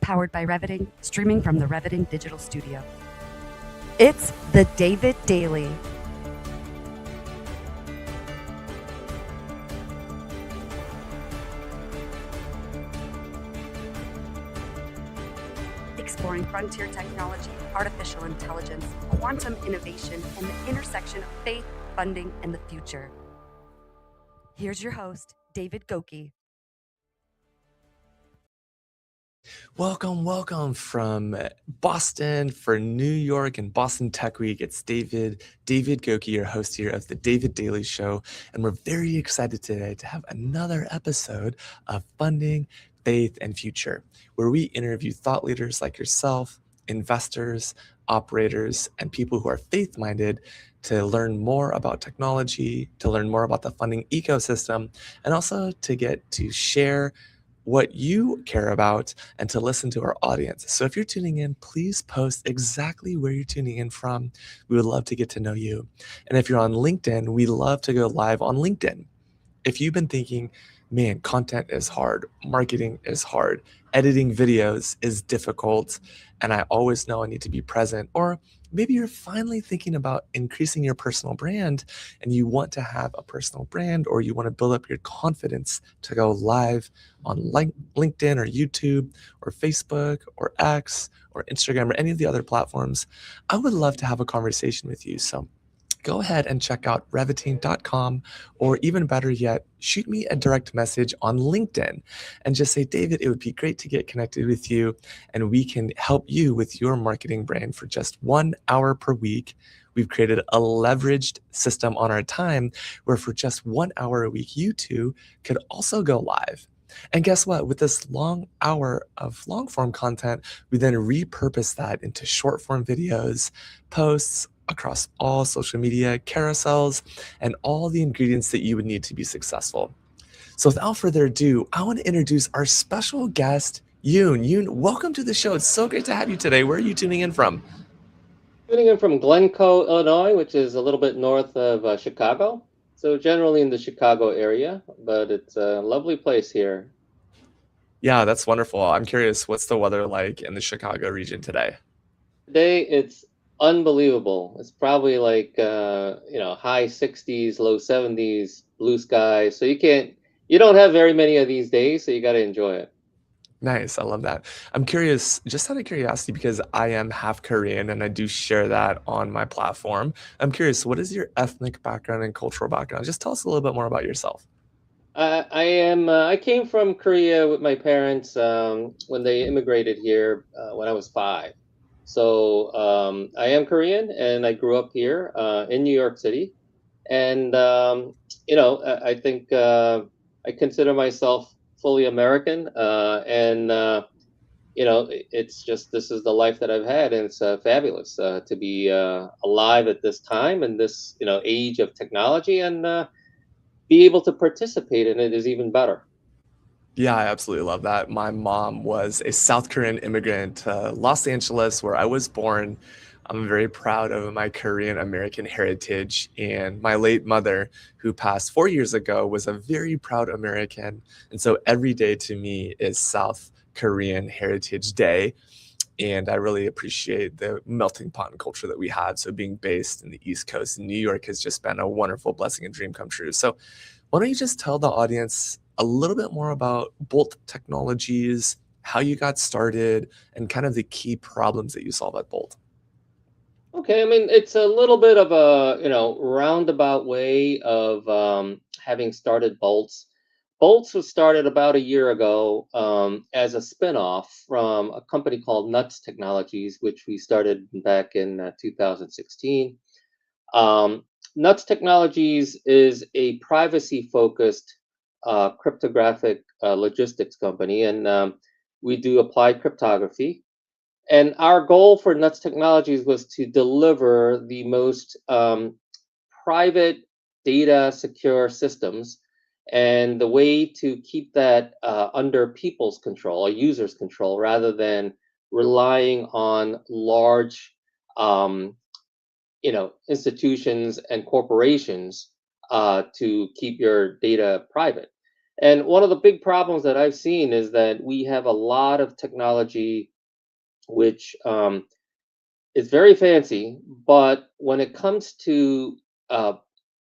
powered by Reviting, streaming from the Reviting Digital Studio. It's the David Daily. Exploring frontier technology, artificial intelligence, quantum innovation, and the intersection of faith, funding, and the future. Here's your host, David Goecke. Welcome from Boston for New York and Boston Tech Week. It's David Goecke, your host here of the David Daily Show. And we're very excited today to have another episode of Funding, Faith, and Future, where we interview thought leaders like yourself, investors, operators, and people who are faith-minded to learn more about technology, to learn more about the funding ecosystem, and also to get to share what you care about and to listen to our audience. So if you're tuning in, please post exactly where you're tuning in from. We would love to get to know you. And if you're on LinkedIn, we love to go live on LinkedIn. If you've been thinking, man, content is hard, marketing is hard, editing videos is difficult, and I always know I need to be present, or maybe you're finally thinking about increasing your personal brand and you want to have a personal brand, or you want to build up your confidence to go live on LinkedIn or YouTube or Facebook or X or Instagram or any of the other platforms, I would love to have a conversation with you. So go ahead and check out reviting.com, or even better yet, shoot me a direct message on LinkedIn and just say, David, it would be great to get connected with you and we can help you with your marketing brand for just 1 hour per week. We've created a leveraged system on our time where for just 1 hour a week, you two could also go live. And guess what? With this long hour of long form content, we then repurpose that into short form videos, posts across all social media, carousels, and all the ingredients that you would need to be successful. So without further ado, I want to introduce our special guest, Yoon. Yoon, welcome to the show. It's so great to have you today. Where are you tuning in from? Tuning in from Glencoe, Illinois, which is a little bit north of Chicago. So generally in the Chicago area, but it's a lovely place here. Yeah, that's wonderful. I'm curious, what's the weather like in the Chicago region today? Today it's unbelievable. It's probably like high 60s, low 70s, blue skies. So you don't have very many of these days, so you got to enjoy it. Nice. I love that. I'm curious, just out of curiosity, because I am half Korean and I do share that on my platform. I'm curious, what is your ethnic background and cultural background? Just tell us a little bit more about yourself. I came from Korea with my parents when they immigrated here when I was 5. So I am Korean and I grew up here in New York City. And, I think I consider myself fully American. It's just this is the life that I've had. And it's fabulous to be alive at this time and this, age of technology, and be able to participate in it is even better. Yeah, I absolutely love that. My mom was a South Korean immigrant to Los Angeles, where I was born. I'm very proud of my Korean American heritage. And my late mother, who passed 4 years ago, was a very proud American. And so every day to me is South Korean Heritage Day. And I really appreciate the melting pot and culture that we have. So being based in the East Coast in New York has just been a wonderful blessing and dream come true. So why don't you just tell the audience a little bit more about Bolt Technologies, how you got started, and kind of the key problems that you solve at Bolt? Okay, I mean, it's a little bit of a, roundabout way of having started Bolts. Bolts was started about a year ago as a spinoff from a company called Nuts Technologies, which we started back in 2016. Um, Nuts Technologies is a privacy-focused cryptographic logistics company, and we do applied cryptography. And our goal for Nuts Technologies was to deliver the most private data secure systems. And the way to keep that under people's control, or users' control, rather than relying on large, um, institutions and corporations to keep your data private. And one of the big problems that I've seen is that we have a lot of technology which is very fancy, but when it comes to uh,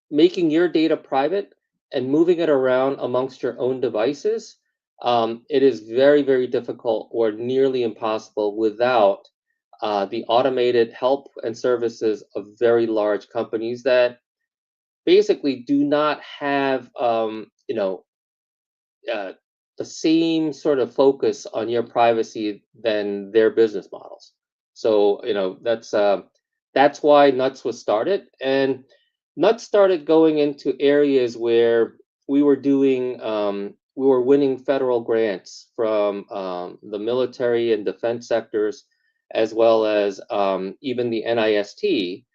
making your data private and moving it around amongst your own devices, it is very, very difficult or nearly impossible without the automated help and services of very large companies that basically do not have, uh, the same sort of focus on your privacy than their business models. So that's why Nuts was started, and Nuts started going into areas where we were winning federal grants from the military and defense sectors, as well as even the NIST.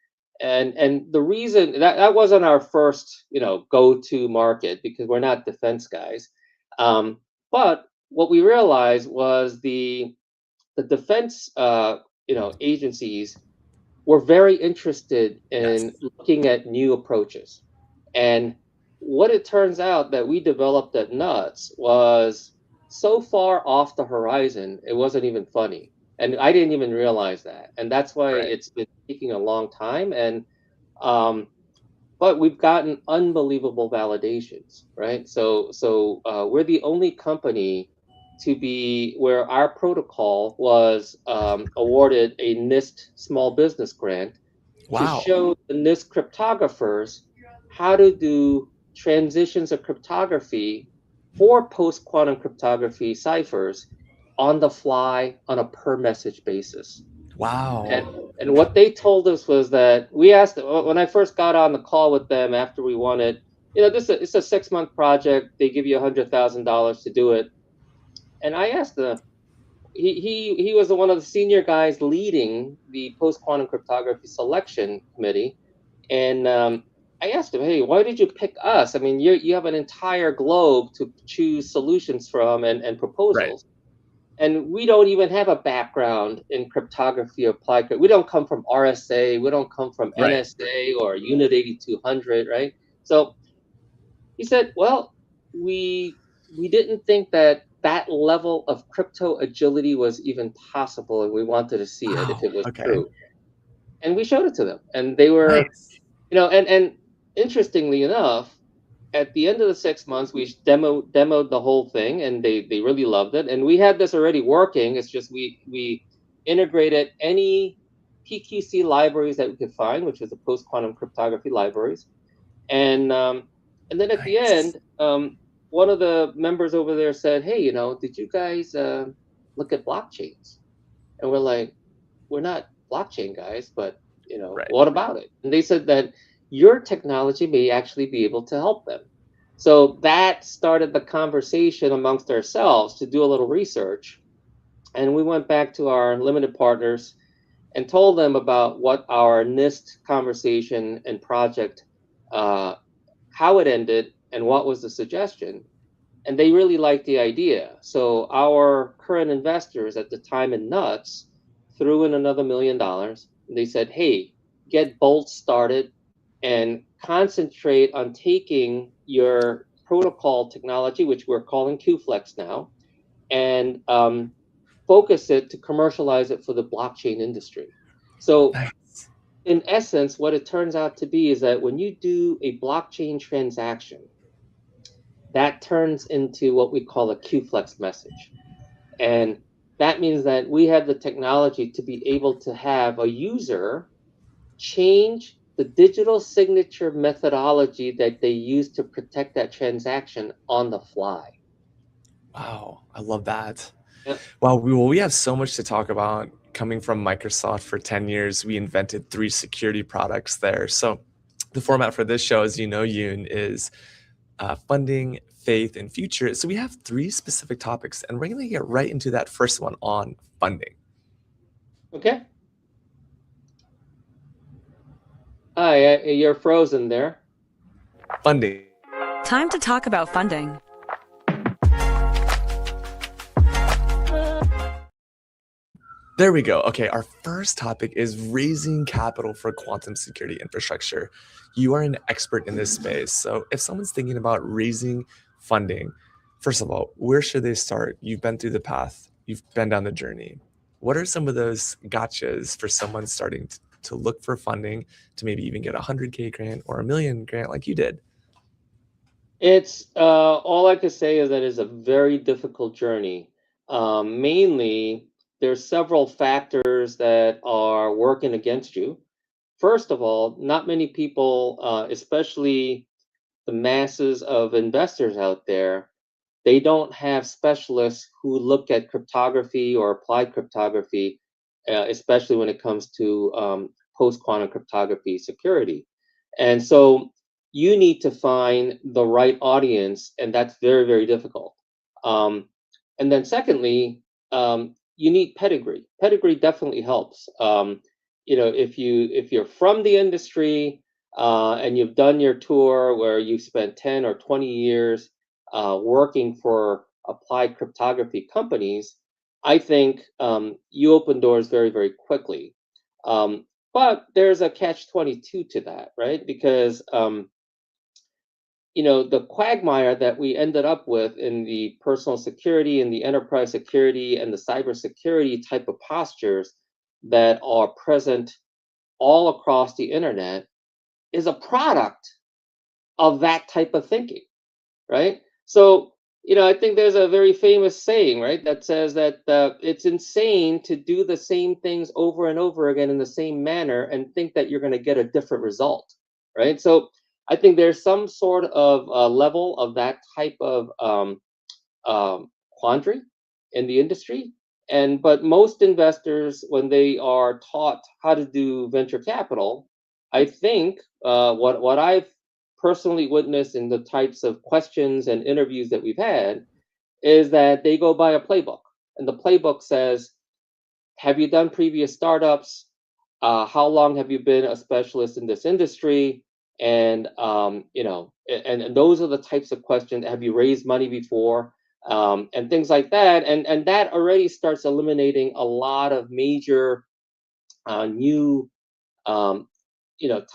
And the reason that wasn't our first go-to market, because we're not defense guys, but what we realized was the defense agencies were very interested Yes. in looking at new approaches. And what it turns out that we developed at Nuts was so far off the horizon, it wasn't even funny. And I didn't even realize that. And that's why Right. it's been taking a long time. And um, but we've gotten unbelievable validations, right? So we're the only company to be where our protocol was awarded a NIST small business grant to Wow. show the NIST cryptographers how to do transitions of cryptography for post quantum cryptography ciphers on the fly on a per message basis. And Wow. and what they told us was that we asked when I first got on the call with them after we won it, it's a 6-month project. They give you $100,000 to do it. And I asked them, he was one of the senior guys leading the post quantum cryptography selection committee, and I asked him, hey, why did you pick us? I mean, you have an entire globe to choose solutions from and Right. proposals, and we don't even have a background in cryptography or applied. We don't come from RSA, we don't come from Right. NSA or Unit 8200, right? So he said, well, we didn't think that that level of crypto agility was even possible, and we wanted to see it if Wow. it was Okay. true. And we showed it to them, and they were, Nice. and interestingly enough, at the end of the 6 months, we demoed the whole thing, and they really loved it. And we had this already working. It's just we integrated any PQC libraries that we could find, which was the post quantum cryptography libraries, and um, and then at the Nice. end, one of the members over there said, "Hey, did you guys look at blockchains?" And we're like, "We're not blockchain guys, but Right. what about it?" And they said that your technology may actually be able to help them. So that started the conversation amongst ourselves to do a little research. And we went back to our limited partners and told them about what our NIST conversation and project, uh, how it ended, and what was the suggestion. And they really liked the idea. So our current investors at the time in Nuts threw in another $1 million. They said, hey, get Bolt started and concentrate on taking your protocol technology, which we're calling QFlex now, and focus it to commercialize it for the blockchain industry. So Nice. in essence, what it turns out to be is that when you do a blockchain transaction, that turns into what we call a QFlex message. And that means that we have the technology to be able to have a user change the digital signature methodology that they use to protect that transaction on the fly. Wow. I love that. Yep. Wow. We have so much to talk about. Coming from Microsoft for 10 years, we invented 3 security products there. So the format for this show, as you know, Yoon, is funding, faith, and future. So we have 3 specific topics, and we're going to get right into that first one on funding. Okay. Hi, you're frozen there. Funding. Time to talk about funding. There we go. Okay, our first topic is raising capital for quantum security infrastructure. You are an expert in this space. So if someone's thinking about raising funding, First of all, where should they start? You've been through the path, you've been down the journey. What are some of those gotchas for someone starting to look for funding to maybe even get a 100K grant or a million grant like you did? It's all I could say is that it's a very difficult journey. Mainly, there's several factors that are working against you. First of all, not many people, especially the masses of investors out there, they don't have specialists who look at cryptography or applied cryptography, especially when it comes to post-quantum cryptography security. And so you need to find the right audience, and that's very, very difficult. Um, and then secondly, you need pedigree. Pedigree definitely helps. If you're from the industry and you've done your tour where you've spent 10 or 20 years working for applied cryptography companies, I think you open doors very, very quickly. But there's a catch-22 to that, right? Because the quagmire that we ended up with in the personal security and the enterprise security and the cybersecurity type of postures that are present all across the internet is a product of that type of thinking, right? So, I think there's a very famous saying, right, that says that it's insane to do the same things over and over again in the same manner and think that you're going to get a different result, right? So, I think there's some sort of level of that type of quandary in the industry. But most investors, when they are taught how to do venture capital, I think what I've personally witnessed in the types of questions and interviews that we've had is that they go by a playbook, and the playbook says, "Have you done previous startups? How long have you been a specialist in this industry?" And those are the types of questions. Have you raised money before? And things like that. And that already starts eliminating a lot of major new um,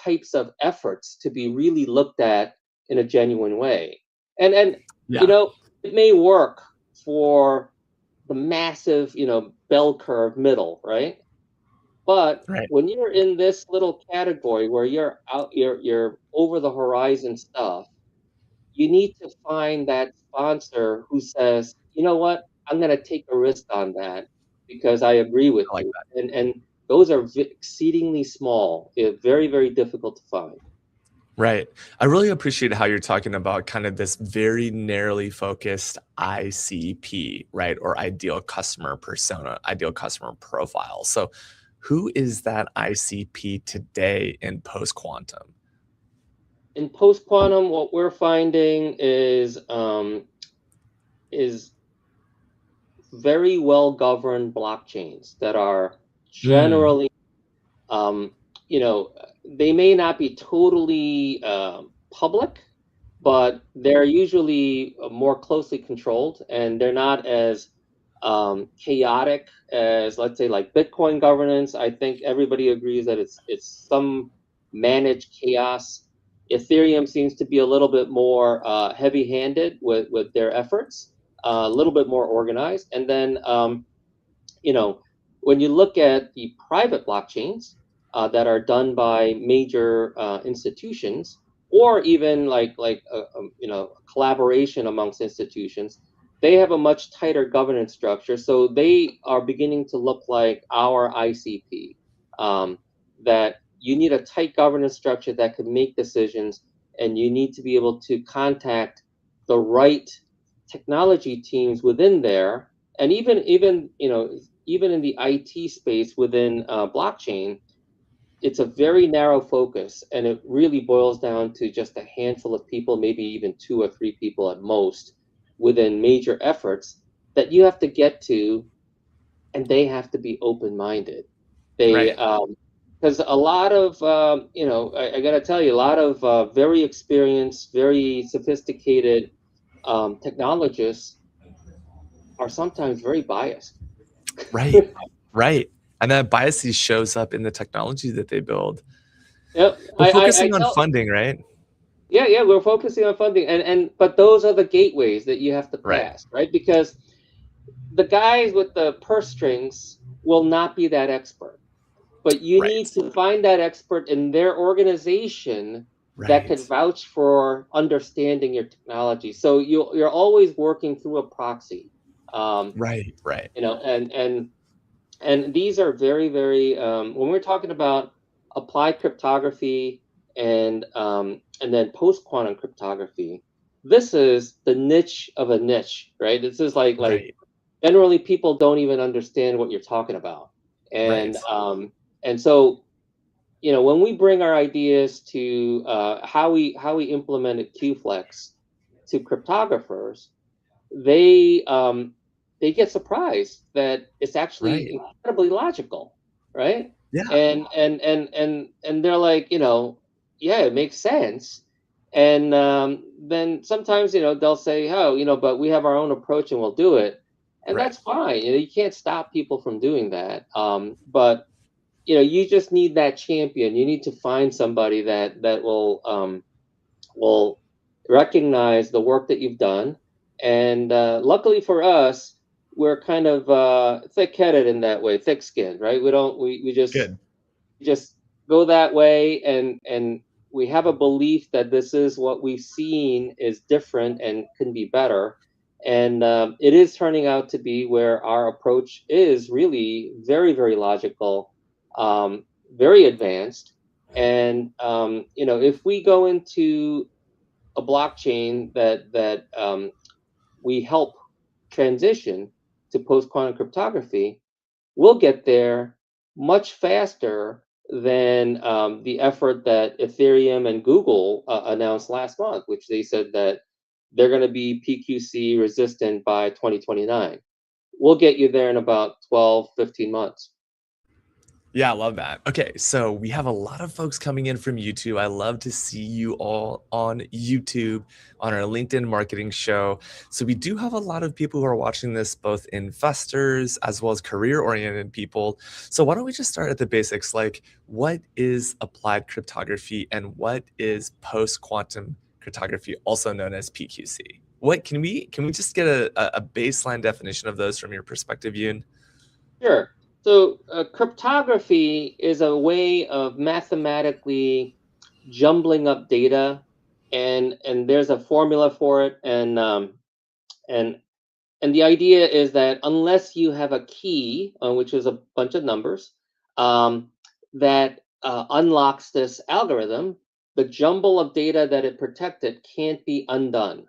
types of efforts to be really looked at in a genuine way. And you Yeah, know, it may work for the massive, bell curve middle, right? But right. when you're in this little category where you're over the horizon stuff, you need to find that sponsor who says, you know what, I'm going to take a risk on that because I agree with I like you. that. And those are exceedingly small, very, very difficult to find. Right. I really appreciate how you're talking about kind of this very narrowly focused ICP, right? Or ideal customer persona, ideal customer profile. So, who is that ICP today in post quantum? In post quantum, what we're finding is very well governed blockchains that are Mm, generally Um, they may not be totally public, but they're usually more closely controlled, and they're not as chaotic as, let's say, like Bitcoin governance. I think everybody agrees that it's some managed chaos. Ethereum seems to be a little bit more heavy-handed with their efforts, a little bit more organized, and then you know, when you look at the private blockchains that are done by major institutions, or even collaboration amongst institutions, they have a much tighter governance structure. So they are beginning to look like our ICP. That you need a tight governance structure that can make decisions, and you need to be able to contact the right technology teams within there, and even in the IT space within blockchain, it's a very narrow focus, and it really boils down to just a handful of people, maybe even two or three people at most, within major efforts that you have to get to, and they have to be open-minded. They right. because a lot of I got to tell you, a lot of very experienced, very sophisticated technologists are sometimes very biased. Right. Right. And that biases shows up in the technology that they build. Yep, But I focusing on tell funding, right? Yeah, we're focusing on funding, and but those are the gateways that you have to Right. pass, right? Because the guys with the purse strings will not be that expert, but you need Right. to find that expert in their organization that could Right. vouch for understanding your technology. So you're always working through a proxy, um, Right. Right. you know, and these are very when we're talking about applied cryptography and then post quantum cryptography. This is the niche of a niche, right? This is like Right. generally people don't even understand what you're talking about, Right. and so when we bring our ideas to how we implemented QFlex to cryptographers, they um, they get surprised that it's actually Right. incredibly logical, right? Yeah. And they're like, yeah, it makes sense. And then sometimes, they'll say, oh, but we have our own approach and we'll do it, and Right. that's fine. You can't stop people from doing that. But you just need that champion. You need to find somebody that will recognize the work that you've done. And luckily for us, we're kind of thick-headed in that way, thick-skinned, right? We Good. just go that way, and we have a belief that this is what we've seen is different and can be better. And it is turning out to be where our approach is really very logical, um, very advanced. And if we go into a blockchain that we help transition to post quantum cryptography, we'll get there much faster than the effort that Ethereum and Google announced last month, which they said that they're going to be PQC resistant by 2029. We'll get you there in about 12, 15 months. Yeah, I love that. Okay, so we have a lot of folks coming in from YouTube. I love to see you all on YouTube on our LinkedIn marketing show. So we do have a lot of people who are watching this, both investors as well as career-oriented people. So why don't we just start at the basics, like what is applied cryptography and what is post-quantum cryptography, also known as PQC? What can we just get a baseline definition of those from your perspective, Yoon? Sure. So cryptography is a way of mathematically jumbling up data, and there's a formula for it, and and the idea is that unless you have a key, which is a bunch of numbers, that unlocks this algorithm, the jumble of data that it protected can't be undone.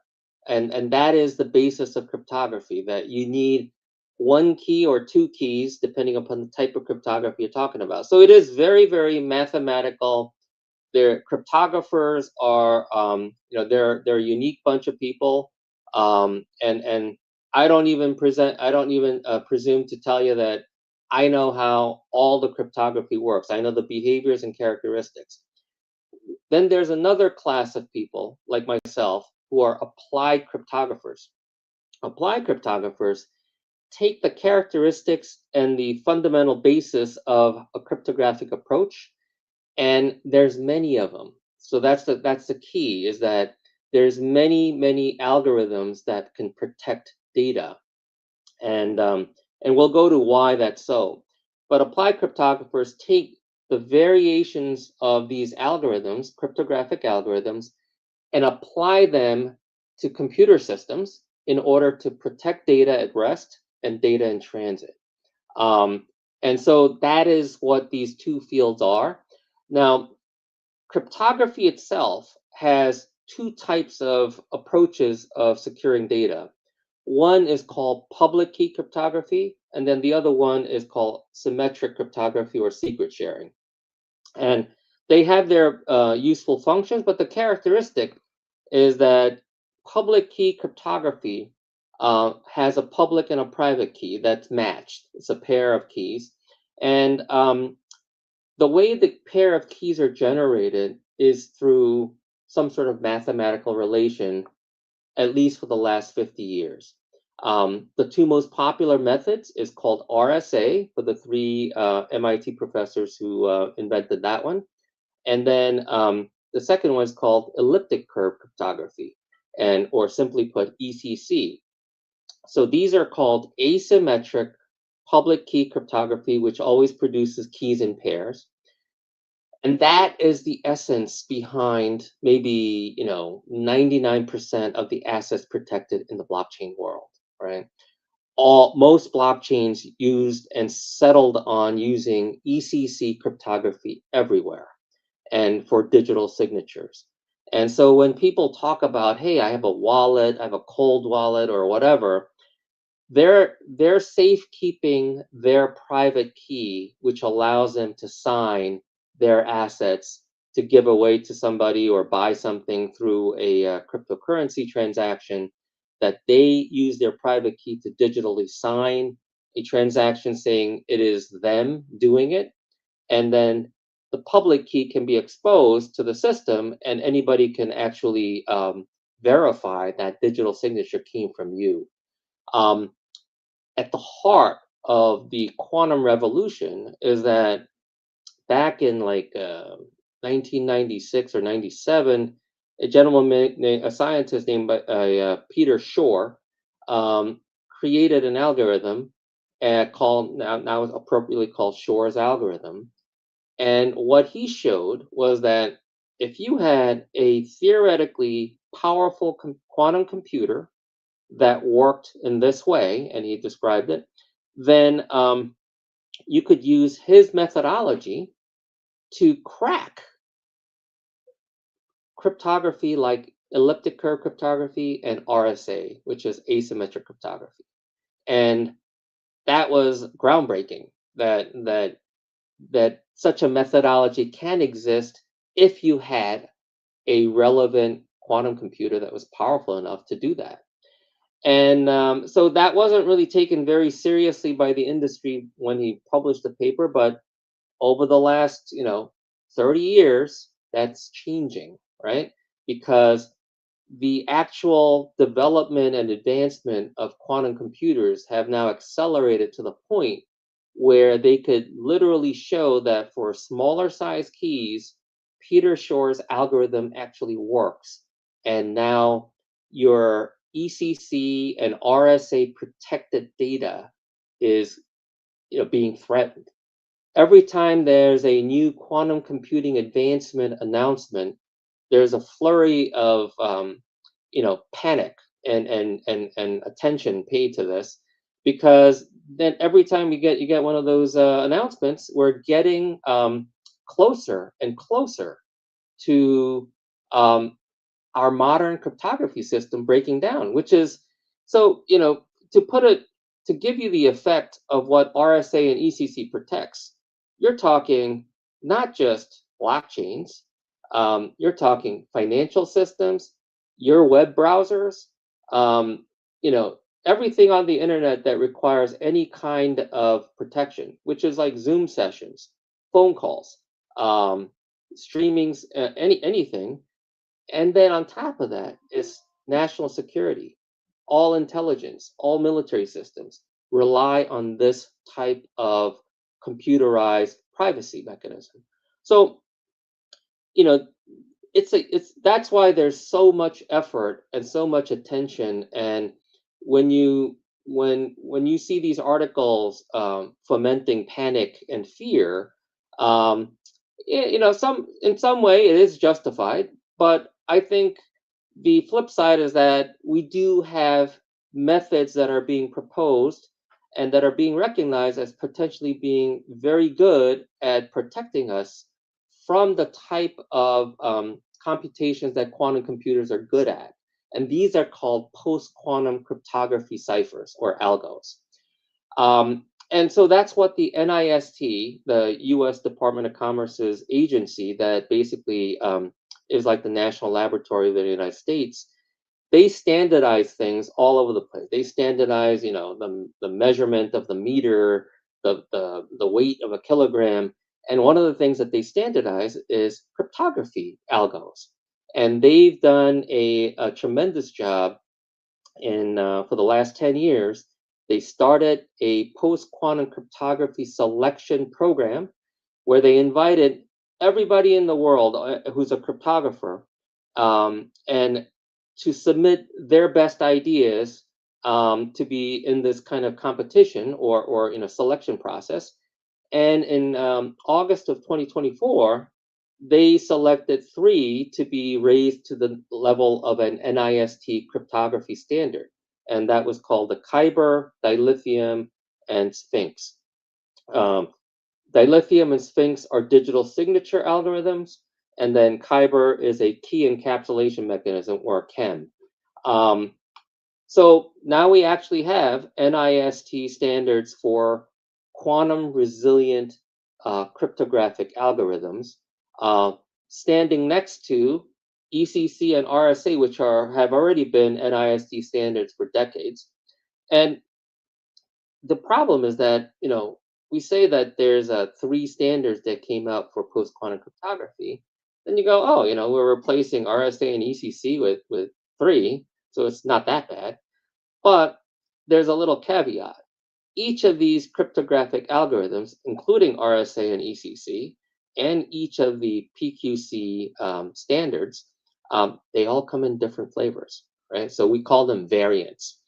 And that is the basis of cryptography, that you need one key or two keys, depending upon the type of cryptography you're talking about. So it is very mathematical. Their cryptographers are they're a unique bunch of people, and I don't even presume to tell you that I know how all the cryptography works. I know the behaviors and characteristics. Then there's another class of people like myself who are applied cryptographers. Applied cryptographers take the characteristics and the fundamental basis of a cryptographic approach, and there's many of them. So that's the key, is that there's many algorithms that can protect data, and we'll go to why that's so. But applied cryptographers take the variations of these algorithms, cryptographic algorithms, and apply them to computer systems in order to protect data at rest and data in transit. um, and so that is what these two fields are. Now, cryptography itself has two types of approaches of securing data. One is called public key cryptography, and then the other one is called symmetric cryptography or secret sharing. And they have their useful functions, but the characteristic is that public key cryptography has a public and a private key that's matched. It's a pair of keys. And the way the pair of keys are generated is through some sort of mathematical relation, at least for the last 50 years. The two most popular methods is called RSA, for the three MIT professors who invented that one. And then The second one is called elliptic curve cryptography, and or simply put, ECC. So these are called asymmetric public key cryptography, which always produces keys in pairs. And that is the essence behind maybe, 99% of the assets protected in the blockchain world, right? Most blockchains used and settled on using ECC cryptography everywhere and for digital signatures. And so when people talk about, hey, I have a wallet, I have a cold wallet or whatever, they're safekeeping their private key, which allows them to sign their assets to give away to somebody or buy something through a cryptocurrency transaction, that they use their private key to digitally sign a transaction saying it is them doing it. And then the public key can be exposed to the system, and anybody can actually verify that digital signature came from you. Um, at the heart of the quantum revolution is that back in like 1996 or 97, a scientist named Peter Shor, um, created an algorithm called now is appropriately called Shor's algorithm. And what he showed was that if you had a theoretically powerful quantum computer that worked in this way, and he described it, then you could use his methodology to crack cryptography like elliptic curve cryptography and RSA, which is asymmetric cryptography. And that was groundbreaking that such a methodology can exist if you had a relevant quantum computer that was powerful enough to do that. And so that wasn't really taken very seriously by the industry when he published the paper, but over the last 30 years, that's changing, right? Because the actual development and advancement of quantum computers have now accelerated to the point where they could literally show that for smaller size keys, Peter Shor's algorithm actually works. And now your ECC and RSA protected data is being threatened. Every time there's a new quantum computing advancement announcement, there's a flurry of panic and attention paid to this, because then every time you get one of those announcements, we're getting closer and closer to our modern cryptography system breaking down, which is so to put it to give you the effect of what RSA and ECC protects. You're talking not just blockchains, you're talking financial systems, your web browsers, um, everything on the internet that requires any kind of protection, which is like Zoom sessions, phone calls, streamings, anything. And then on top of that is national security. All intelligence, all military systems rely on this type of computerized privacy mechanism. So, you know, it's that's why there's so much effort and so much attention. And when you see these articles fomenting panic and fear, um, some in some way it is justified, but I think the flip side is that we do have methods that are being proposed and that are being recognized as potentially being very good at protecting us from the type of computations that quantum computers are good at. And these are called post-quantum cryptography ciphers or algos. And so that's what the NIST, the US Department of Commerce's agency that basically is like the national laboratory of the United States, they standardize things all over the place. They standardize, the measurement of the meter, the weight of a kilogram. And one of the things that they standardize is cryptography algos. And they've done a tremendous job in for the last 10 years. They started a post-quantum cryptography selection program where they invited everybody in the world who's a cryptographer, and to submit their best ideas to be in this kind of competition or in a selection process. And in August of 2024, they selected three to be raised to the level of an NIST cryptography standard. And that was called the Kyber, Dilithium, and Sphinx. Um, Dilithium and Sphinx are digital signature algorithms, and then Kyber is a key encapsulation mechanism, or KEM. So now we actually have NIST standards for quantum resilient cryptographic algorithms, uh, standing next to ECC and RSA, which have already been NIST standards for decades. And the problem is that, we say that there's three standards that came out for post-quantum cryptography. Then you go, oh, we're replacing RSA and ECC with three, so it's not that bad. But there's a little caveat. Each of these cryptographic algorithms, including RSA and ECC, and each of the PQC standards, they all come in different flavors, right? So we call them variants.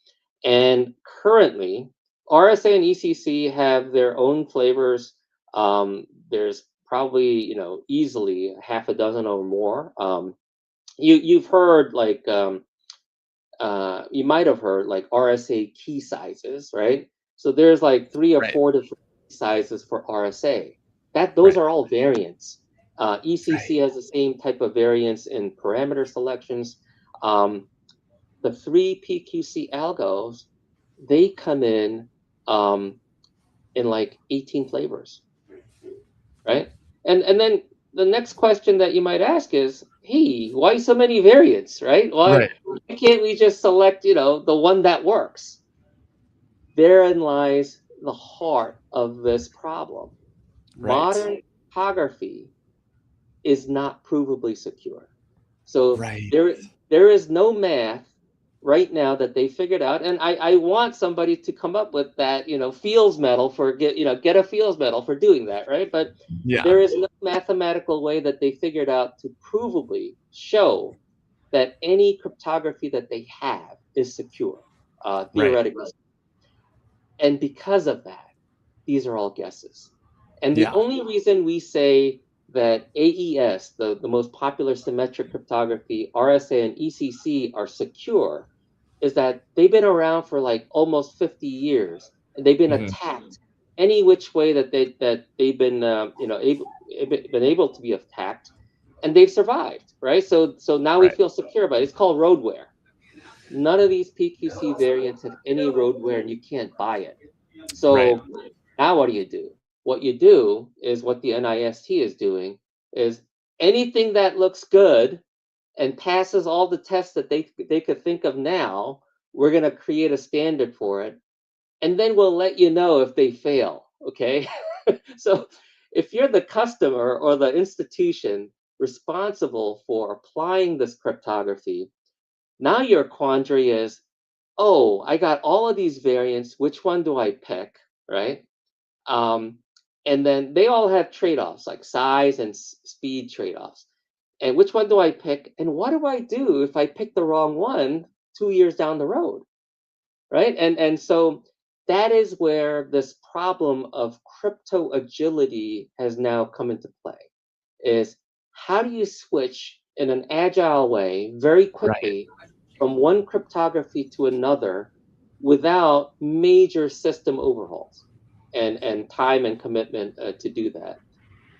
And currently, RSA and ECC have their own flavors. There's probably, easily half a dozen or more. You've heard like you might have heard like RSA key sizes, right? So there's like three or Right. four different key sizes for RSA. Those Right. are all variants. ECC Right. has the same type of variance in parameter selections. The three PQC algos, they come in like 18 flavors, right? And then the next question that you might ask is, hey, why so many variants, right? Why Right. can't we just select, the one that works? Therein lies the heart of this problem. Right. Modern cryptography is not provably secure. So Right. there is no math right now that they figured out. And I want somebody to come up with that, Fields medal for get a Fields medal for doing that, right? But Yeah. there is no mathematical way that they figured out to provably show that any cryptography that they have is secure, Right. theoretically. And because of that, these are all guesses. And the Yeah. only reason we say that AES, the most popular symmetric cryptography, RSA and ECC are secure is that they've been around for like almost 50 years and they've been Mhm. attacked any which way that they've been been able to be attacked, and they've survived, right? So now we Right. feel secure about it. It's called roadware. None of these PQC variants have any roadware and you can't buy it. Right. So now what do you do? What you do is what the NIST is doing is anything that looks good and passes all the tests that they could think of now, we're going to create a standard for it. And then we'll let you know if they fail. Okay. So if you're the customer or the institution responsible for applying this cryptography, now your quandary is, oh, I got all of these variants. Which one do I pick? Right. Um, and then they all have trade-offs like size and speed trade-offs. And which one do I pick? And what do I do if I pick the wrong one 2 years down the road? Right. And so that is where this problem of crypto agility has now come into play is how do you switch in an agile way very Right. quickly from one cryptography to another without major system overhauls and time and commitment to do that.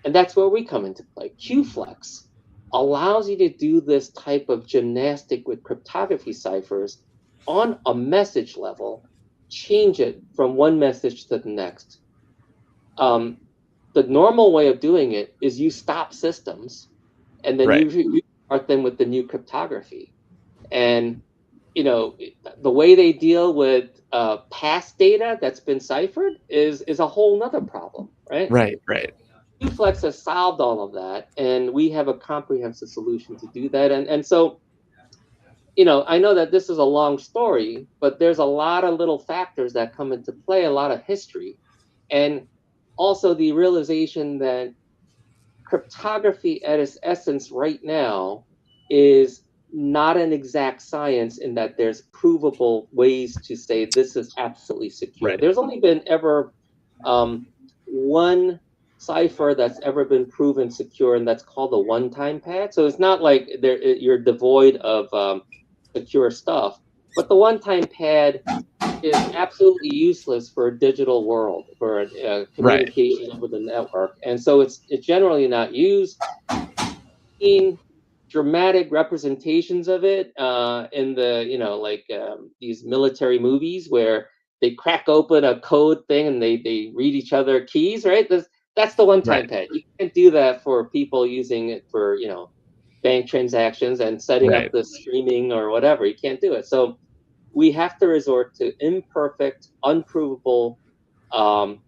And that's where we come into play. QFlex allows you to do this type of gymnastic with cryptography ciphers on a message level, change it from one message to the next. Um, the normal way of doing it is you stop systems and then Right. you start them with the new cryptography. And the way they deal with past data that's been ciphered is a whole nother problem, right? Right. Right. Qflex has solved all of that, and we have a comprehensive solution to do that. And so, I know that this is a long story, but there's a lot of little factors that come into play, a lot of history, and also the realization that cryptography at its essence right now is not an exact science in that there's provable ways to say this is absolutely secure. Right. There's only been ever one cipher that's ever been proven secure, and that's called the one-time pad. So it's not like you're devoid of secure stuff, but the one-time pad is absolutely useless for a digital world, for Right. communication over the network, and so it's generally not used. Seen dramatic representations of it in the like these military movies where they crack open a code thing and they read each other keys, right? That's the Right. one-time pad. You can't do that for people using it for bank transactions and setting up Right. the streaming or whatever. You can't do it. So we have to resort to imperfect, unprovable um,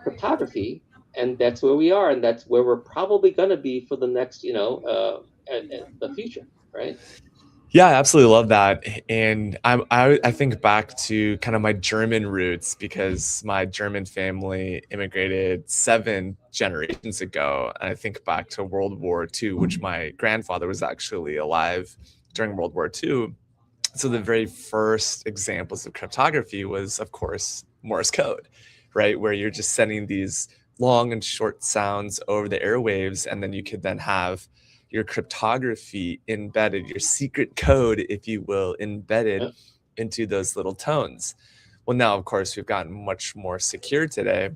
cryptography, and that's where we are, and that's where we're probably going to be for the next, the future, right? Yeah, I absolutely love that. And I think back to kind of my German roots because my German family immigrated 7 generations ago. And I think back to World War II, which my grandfather was actually alive during World War II. So the very first examples of cryptography was, of course, Morse code, right? Where you're just sending these long and short sounds over the airwaves, and then you could then have your cryptography embedded, your secret code, if you will, embedded Yeah. into those little tones. Well, now, of course, we've gotten much more secure today.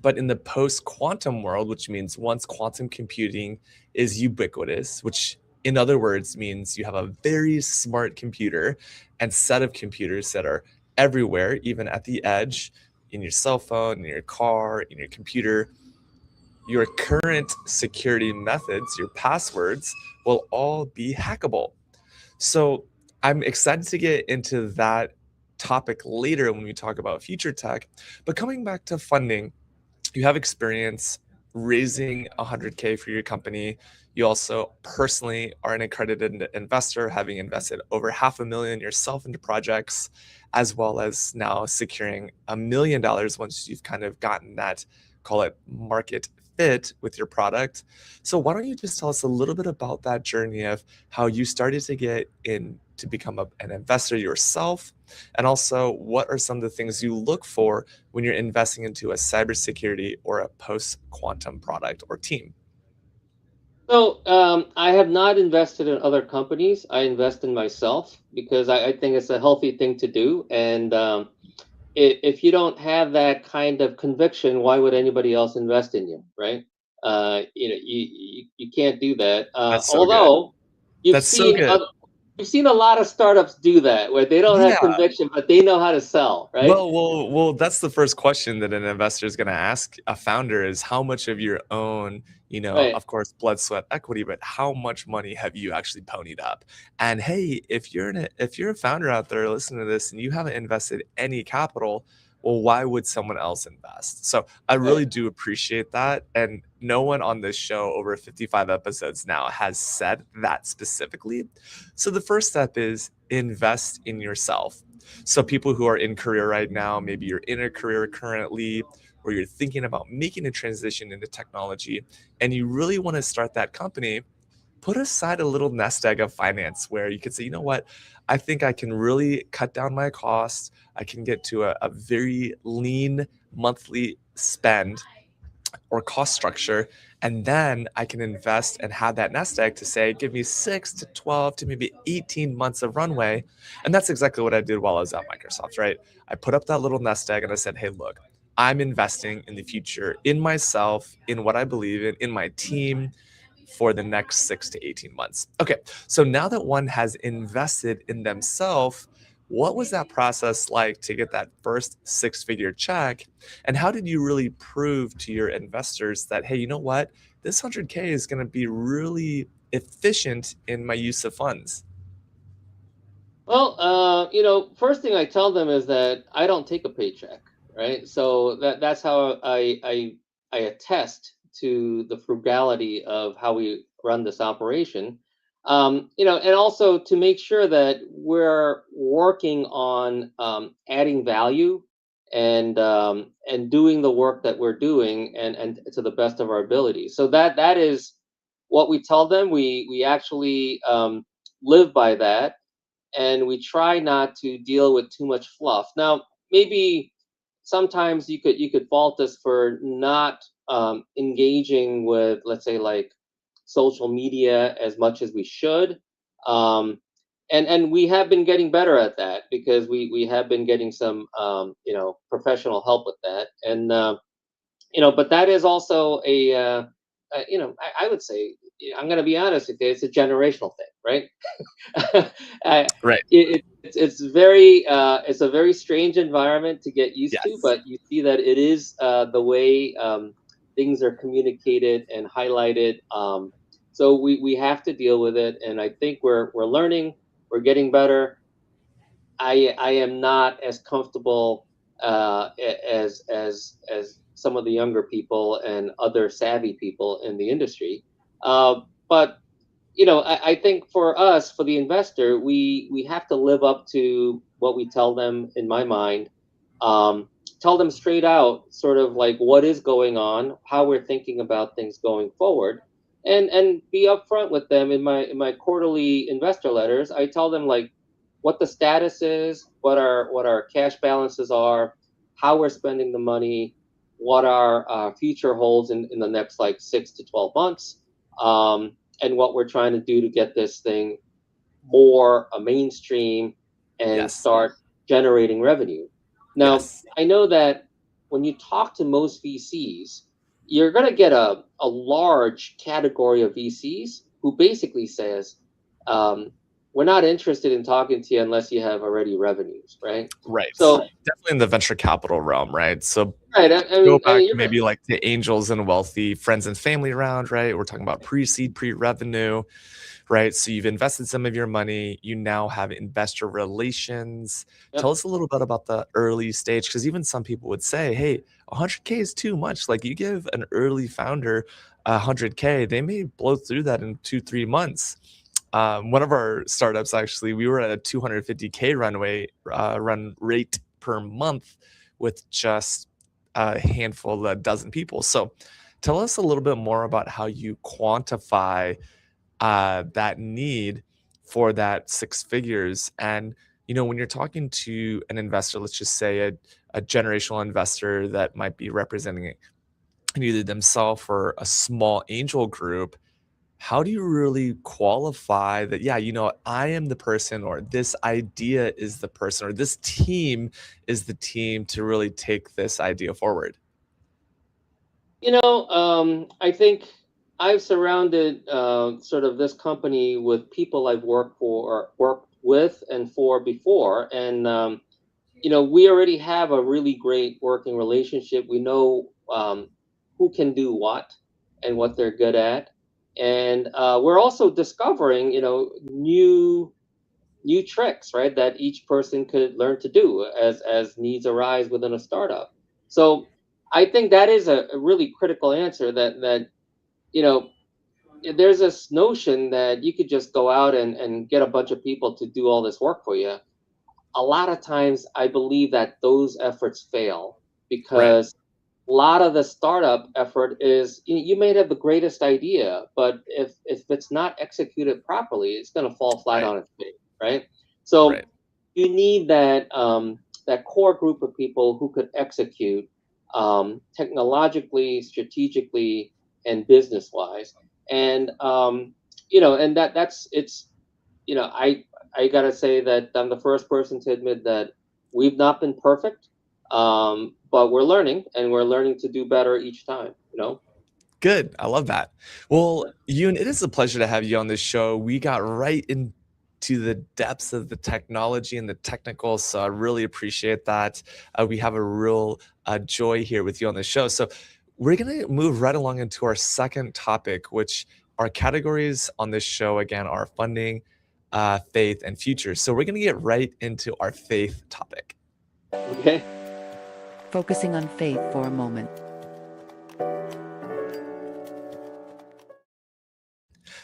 But in the post quantum world, which means once quantum computing is ubiquitous, which in other words means you have a very smart computer and set of computers that are everywhere, even at the edge, in your cell phone, in your car, in your computer, your current security methods, your passwords, will all be hackable. So I'm excited to get into that topic later when we talk about future tech. But coming back to funding, you have experience raising 100K for your company. You also personally are an accredited investor, having invested over $500,000 yourself into projects, as well as now securing $1 million once you've kind of gotten that, call it market fit with your product. So why don't you just tell us a little bit about that journey of how you started to get in to become an investor yourself, and also what are some of the things you look for when you're investing into a cybersecurity or a post-quantum product or team? So I have not invested in other companies. I invest in myself because I think it's a healthy thing to do. And if you don't have that kind of conviction, why would anybody else invest in you, right? You can't do that. That's so good. Although you've That's so seen good. other, you've seen a lot of startups do that where they don't have Yeah. conviction, but they know how to sell, right? Well, that's the first question that an investor is going to ask a founder is how much of your own, Right. of course, blood, sweat, equity, but how much money have you actually ponied up? And hey, if you're a founder out there listening to this and you haven't invested any capital, well, why would someone else invest? So I Right. really do appreciate that. And no one on this show over 55 episodes now has said that specifically. So the first step is invest in yourself. So people who are in career right now, maybe you're in a career currently, or you're thinking about making a transition into technology, and you really want to start that company, put aside a little nest egg of finance where you could say, you know what, I think I can really cut down my costs. I can get to a very lean monthly spend or cost structure. And then I can invest and have that nest egg to say, give me 6 to 12 to maybe 18 months of runway. And that's exactly what I did while I was at Microsoft, right? I put up that little nest egg and I said, hey, look, I'm investing in the future, in myself, in what I believe in my team for the next 6 to 18 months. Okay, so now that one has invested in themselves, what was that process like to get that first 6-figure check? And how did you really prove to your investors that, hey, you know what? This 100K is going to be really efficient in my use of funds? Well, first thing I tell them is that I don't take a paycheck, right? So that's how I attest to the frugality of how we run this operation. And also to make sure that we're working on adding value and doing the work that we're doing and to the best of our ability. So that is what we tell them. We actually live by that, and we try not to deal with too much fluff. Now, maybe sometimes you could fault us for not engaging with, let's say, like social media as much as we should. Um, and we have been getting better at that because we have been getting some professional help with that. And but that is also I would say, I'm going to be honest with you, it's a generational thing, right? uh, Right. it's a very strange environment to get used to, Yes. but you see that it is the way things are communicated and highlighted. So we have to deal with it, and I think we're learning, we're getting better. I am not as comfortable as some of the younger people and other savvy people in the industry. But I think for us, for the investor, we have to live up to what we tell them. In my mind, tell them straight out, sort of like what is going on, how we're thinking about things going forward, and be upfront with them. In my quarterly investor letters, I tell them like what the status is, what our cash balances are, how we're spending the money, what our future holds in the next like 6 to 12 months. And what we're trying to do to get this thing more mainstream and Yes. start generating revenue. Now, Yes. I know that when you talk to most VCs, you're going to get a large category of VCs who basically says, um, we're not interested in talking to you unless you have already revenues, right? Right. So, Definitely in the venture capital realm, right? So right, I go mean, back you're right. maybe like the angels and wealthy friends and family round, right? We're talking about pre-seed, pre-revenue, right? So you've invested some of your money, you now have investor relations. Tell Yep. us a little bit about the early stage, because even some people would say, hey, 100K is too much. Like you give an early founder 100K, they may blow through that in 2, 3 months. One of our startups, actually, we were at a 250K run rate per month with just a handful, a dozen people. So tell us a little bit more about how you quantify that need for that six figures. And, when you're talking to an investor, let's just say a generational investor that might be representing either themselves or a small angel group, how do you really qualify that, yeah, I am the person, or this idea is the person, or this team is the team to really take this idea forward? I think I've surrounded sort of this company with people I've worked with, and for before, and we already have a really great working relationship. We know who can do what and what they're good at, and we're also discovering, new tricks, right? That each person could learn to do as needs arise within a startup. So I think that is a really critical answer. That you know there's this notion that you could just go out and get a bunch of people to do all this work for you. A lot of times I believe that those efforts fail Right. because a lot of the startup effort is, you may have the greatest idea, but if it's not executed properly, it's going to fall flat Right. on its face, right? So Right. you need that core group of people who could execute technologically, strategically, and business wise. And and that's it's I gotta say that I'm the first person to admit that we've not been perfect, but we're learning, and we're learning to do better each time. Good. I love that. Well, Yoon, it is a pleasure to have you on this show. We got right into the depths of the technology and the technical, so I really appreciate that. We have a real joy here with you on the show. So we're going to move right along into our second topic, which our categories on this show, again, are funding, faith, and future. So we're going to get right into our faith topic. Okay. Focusing on faith for a moment.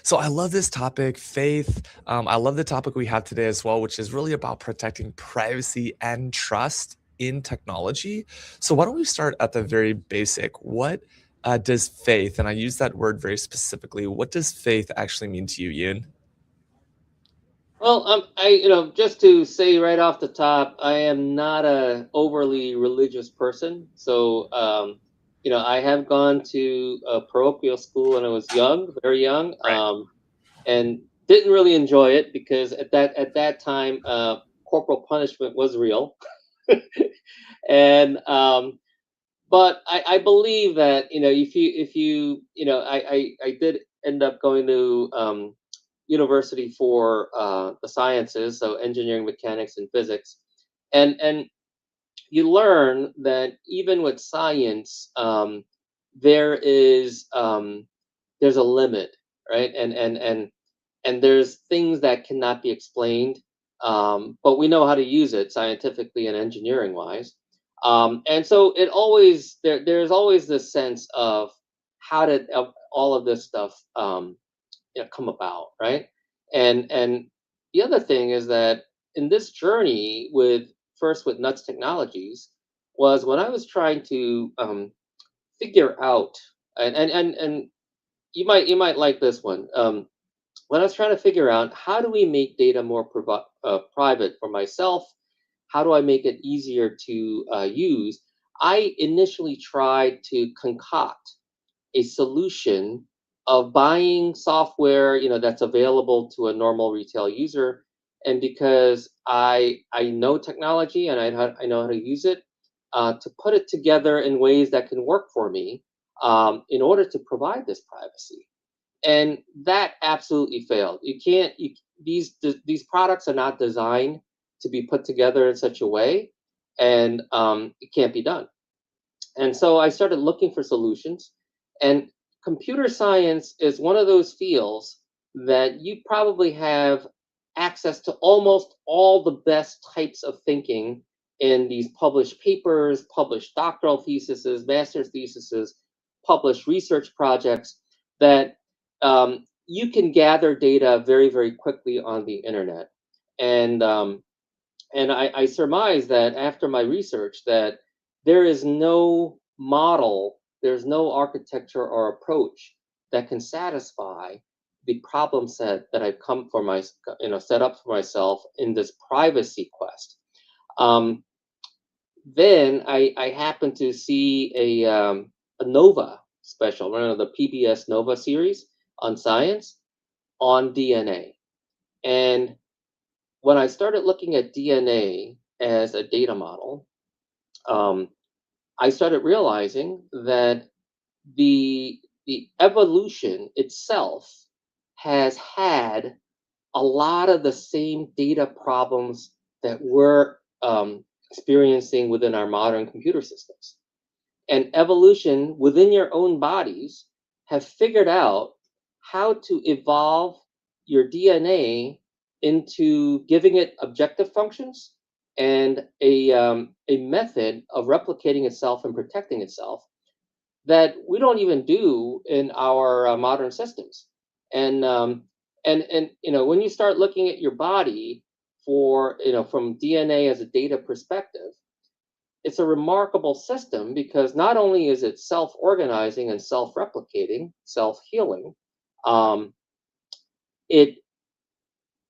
So I love this topic, faith. I love the topic we have today as well, which is really about protecting privacy and trust in technology. So why don't we start at the very basic? What does faith, and I use that word very specifically, what does faith actually mean to you, Yoon? Well, just to say right off the top, I am not a overly religious person. So, I have gone to a parochial school when I was young, very young, Right. and didn't really enjoy it because at that time, corporal punishment was real, and but I believe that if you I did end up going to university for the sciences, so engineering, mechanics, and physics, and you learn that even with science, there is there's a limit, right? And there's things that cannot be explained, but we know how to use it scientifically and engineering wise. And so there's always this sense of how did all of this stuff come about, right? And the other thing is that in this journey with Nuts Technologies was when I was trying to figure out, and you might like this one. When I was trying to figure out how do we make data more private for myself, how do I make it easier to use? I initially tried to concoct a solution of buying software, that's available to a normal retail user. And because I know technology and I know how to use it, to put it together in ways that can work for me, in order to provide this privacy. And that absolutely failed. You can't. These products are not designed to be put together in such a way, and it can't be done. And so I started looking for solutions. And computer science is one of those fields that you probably have access to almost all the best types of thinking in these published papers, published doctoral theses, master's theses, published research projects that you can gather data very, very quickly on the internet. And I surmise that after my research that there is no model, there's no architecture or approach that can satisfy the problem set that I've come for set up for myself in this privacy quest. Um, then I happened to see a Nova special, one of the PBS Nova series on science on DNA. And when I started looking at DNA as a data model, um, I started realizing that the evolution itself has had a lot of the same data problems that we're experiencing within our modern computer systems. And evolution within your own bodies have figured out how to evolve your DNA into giving it objective functions and a method of replicating itself and protecting itself that we don't even do in our modern systems. And when you start looking at your body for from DNA as a data perspective, it's a remarkable system because not only is it self-organizing and self-replicating, self-healing, um, it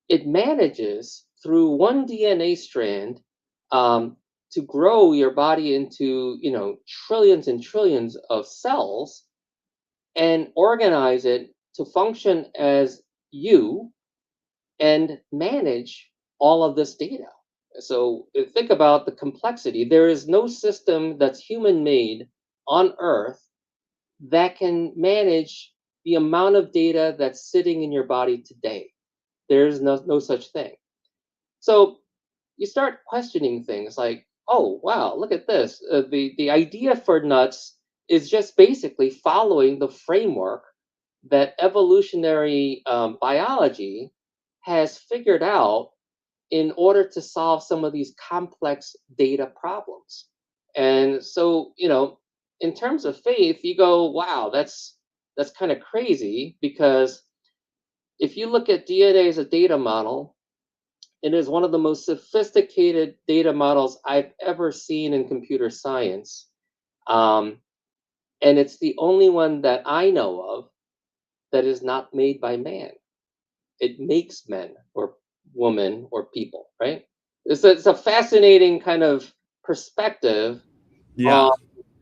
it manages through one DNA strand to grow your body into trillions and trillions of cells and organize it to function as you and manage all of this data. So think about the complexity. There is no system that's human made on Earth that can manage the amount of data that's sitting in your body today. There's no such thing. So you start questioning things like, oh, wow, look at this. The idea for nuts is just basically following the framework that evolutionary biology has figured out in order to solve some of these complex data problems. And so, in terms of faith, you go, wow, that's kind of crazy because if you look at DNA as a data model, It is one of the most sophisticated data models I've ever seen in computer science. Um, and it's the only one that I know of that is not made by man. It makes men or women or people, right? It's a fascinating kind of perspective Yeah.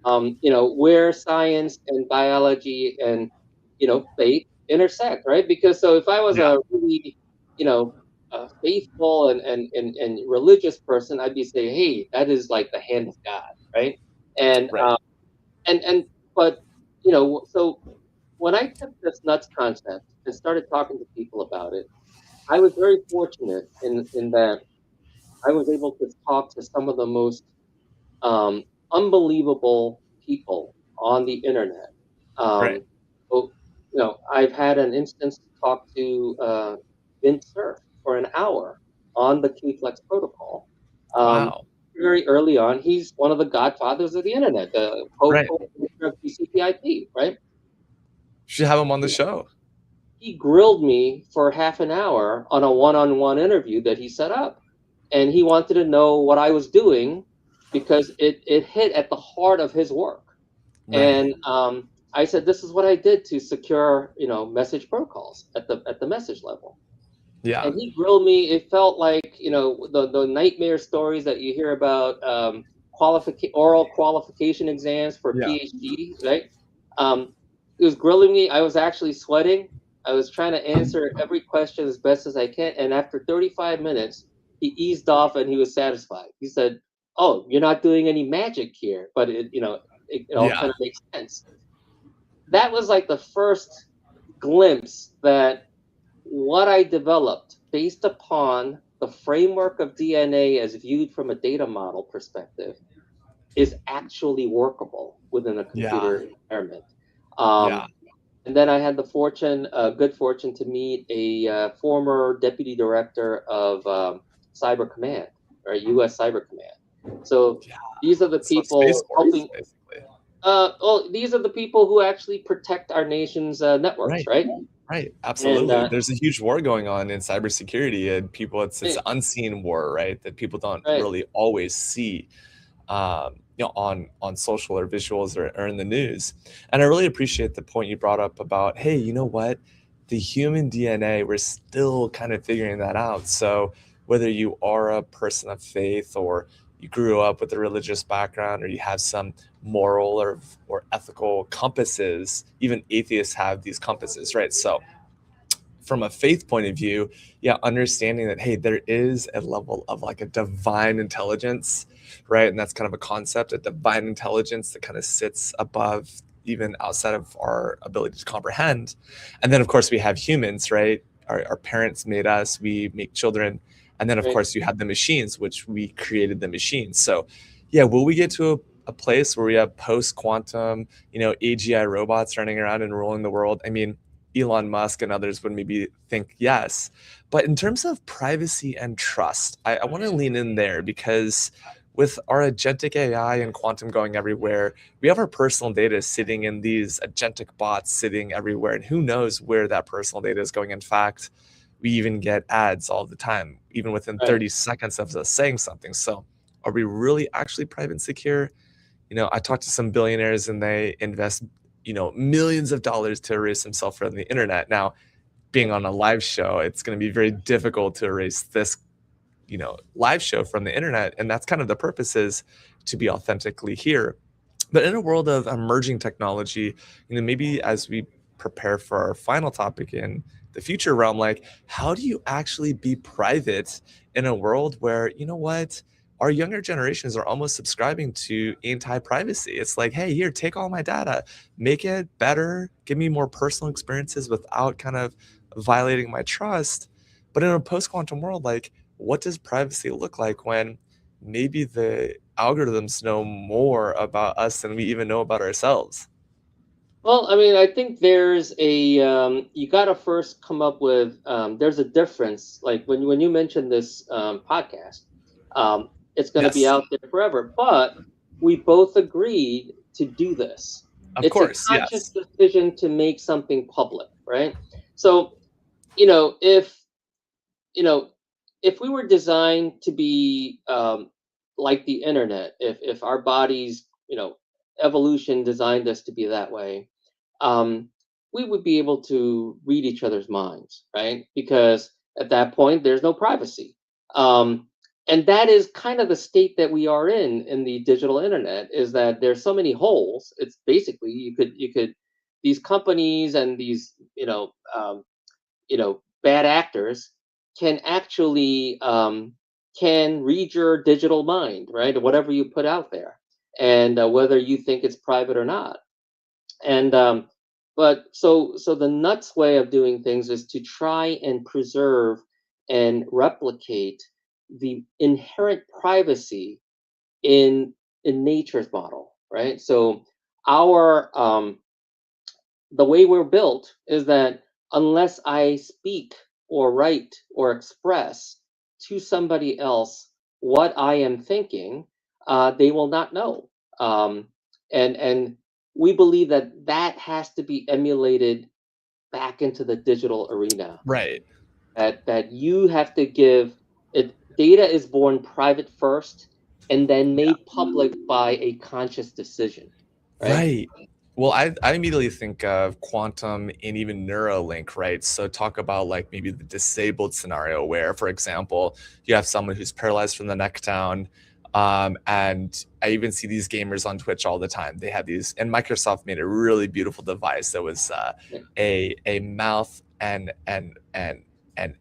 on where science and biology and faith intersect, right? Because so if I was Yeah. a really faithful and religious person, I'd be saying, hey, that is like the hand of God, right? And Right. and but so when I took this nuts concept and started talking to people about it, I was very fortunate in that I was able to talk to some of the most um, unbelievable people on the internet. Right. Um, so, I've had an instance to talk to Vint Cerf for an hour on the Kflex protocol. Um, Wow. Very early on, he's one of the godfathers of the internet, the Right. co-creator of TCP/IP, right? Should have him on the show. He grilled me for half an hour on a one-on-one interview that he set up, and he wanted to know what I was doing because it hit at the heart of his work. Right. And I said, this is what I did to secure message protocols at the message level. Yeah. And he grilled me. It felt like the nightmare stories that you hear about, oral qualification exams for Yeah. PhD, right? He was grilling me. I was actually sweating. I was trying to answer every question as best as I can. And after 35 minutes, he eased off and he was satisfied. He said, "Oh, you're not doing any magic here, but it all Yeah. kind of makes sense." That was like the first glimpse that what I developed based upon the framework of DNA as viewed from a data model perspective is actually workable within a Yeah. computer environment. Um, Yeah. and then I had the good fortune to meet a former deputy director of Cyber Command, or U.S. Cyber Command. So Yeah. these are the So Space people Force, helping. basically. These are the people who actually protect our nation's networks, Right. right? Right. And Absolutely. There's a huge war going on in cybersecurity, and people, it's right, an unseen war, right? That people don't right, really always see, on social or visuals or in the news. And I really appreciate the point you brought up about, hey, you know what? The human DNA, we're still kind of figuring that out. So whether you are a person of faith or you grew up with a religious background or you have some moral or ethical compasses, even atheists have these compasses, right? So from a faith point of view, yeah, understanding that, hey, there is a level of like a divine intelligence, right? And that's kind of a concept, a divine intelligence that kind of sits above, even outside of our ability to comprehend. And then, of course, we have humans, right? Our parents made us, we make children. And then, of right. course, you have the machines, which we created the machines. So, yeah, will we get to a place where we have post quantum, AGI robots running around and ruling the world? I mean, Elon Musk and others would maybe think yes. But in terms of privacy and trust, I want to lean in there because with our agentic AI and quantum going everywhere, we have our personal data sitting in these agentic bots sitting everywhere. And who knows where that personal data is going? In fact, we even get ads all the time, even within Right. 30 seconds of us saying something. So are we really actually private and secure? I talked to some billionaires and they invest, millions of dollars to erase themselves from the internet. Now, being on a live show, it's going to be very difficult to erase this, live show from the internet. And that's kind of the purpose, is to be authentically here. But in a world of emerging technology, maybe as we prepare for our final topic in the future realm, like how do you actually be private in a world where, you know what, our younger generations are almost subscribing to anti-privacy. It's like, hey, here, take all my data, make it better, give me more personal experiences without kind of violating my trust. But in a post-quantum world, like what does privacy look like when maybe the algorithms know more about us than we even know about ourselves? Well, I mean, I think there's you got to first come up with, there's a difference. Like when you mentioned this podcast, it's going to be Yes, out there forever, but we both agreed to do this. of It's a course. conscious Yes. decision to make something public, right? So, if, you know, if we were designed to be like the internet, if our bodies, evolution designed us to be that way, um, we would be able to read each other's minds, right? Because at that point, there's no privacy. Um, and that is kind of the state that we are in the digital internet, is that there's so many holes. It's basically you could these companies and these bad actors can actually can read your digital mind, right? Whatever you put out there, and whether you think it's private or not. And but so the nuts way of doing things is to try and preserve and replicate the inherent privacy in nature's model, right? So our the way we're built is that unless I speak or write or express to somebody else what I am thinking, they will not know. Um, and we believe that that has to be emulated back into the digital arena. Right. That you have to give it. Data is born private first, and then Yeah. made public by a conscious decision, right? Right. Well, I immediately think of quantum and even Neuralink, right? So talk about like maybe the disabled scenario where, for example, you have someone who's paralyzed from the neck down. And I even see these gamers on Twitch all the time. They have these, and Microsoft made a really beautiful device that was Yeah. a mouth and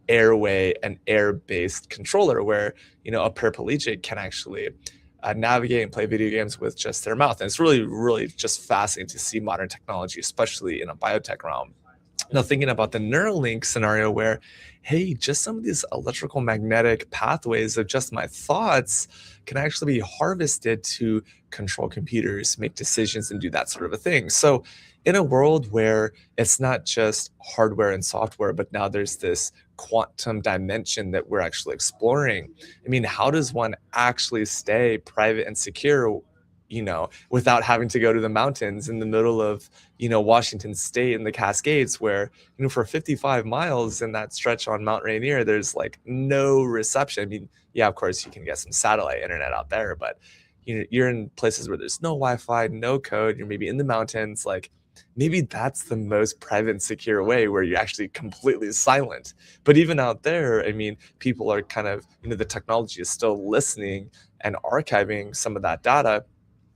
airway and air-based controller where a paraplegic can actually navigate and play video games with just their mouth. And it's really, really just fascinating to see modern technology, especially in a biotech realm. Now, thinking about the Neuralink scenario where, hey, just some of these electrical magnetic pathways of just my thoughts can actually be harvested to control computers, make decisions, and do that sort of a thing. So, in a world where it's not just hardware and software, but now there's this quantum dimension that we're actually exploring. I mean, how does one actually stay private and secure, without having to go to the mountains in the middle of, Washington State and the Cascades, where, for 55 miles in that stretch on Mount Rainier, there's like no reception. I mean, yeah, of course you can get some satellite internet out there, but you're in places where there's no Wi-Fi, no code. You're maybe in the mountains, like maybe that's the most private and secure way where you're actually completely silent. But even out there, I mean, people are kind of, the technology is still listening and archiving some of that data.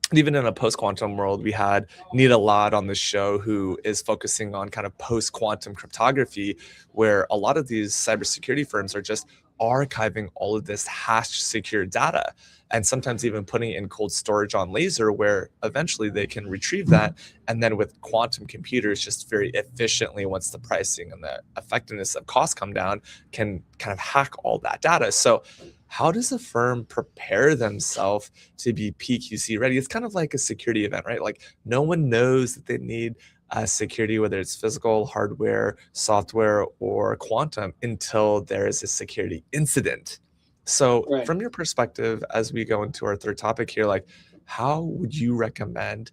And even in a post-quantum world, we had Nita Lad on the show, who is focusing on kind of post-quantum cryptography, where a lot of these cybersecurity firms are just archiving all of this hashed secure data, and sometimes even putting it in cold storage on laser, where eventually they can retrieve that. And then with quantum computers, just very efficiently, once the pricing and the effectiveness of costs come down, can kind of hack all that data. So how does a firm prepare themselves to be PQC ready? It's kind of like a security event, right? Like no one knows that they need security, whether it's physical, hardware, software, or quantum, until there is a security incident. So Right. from your perspective, as we go into our third topic here, like how would you recommend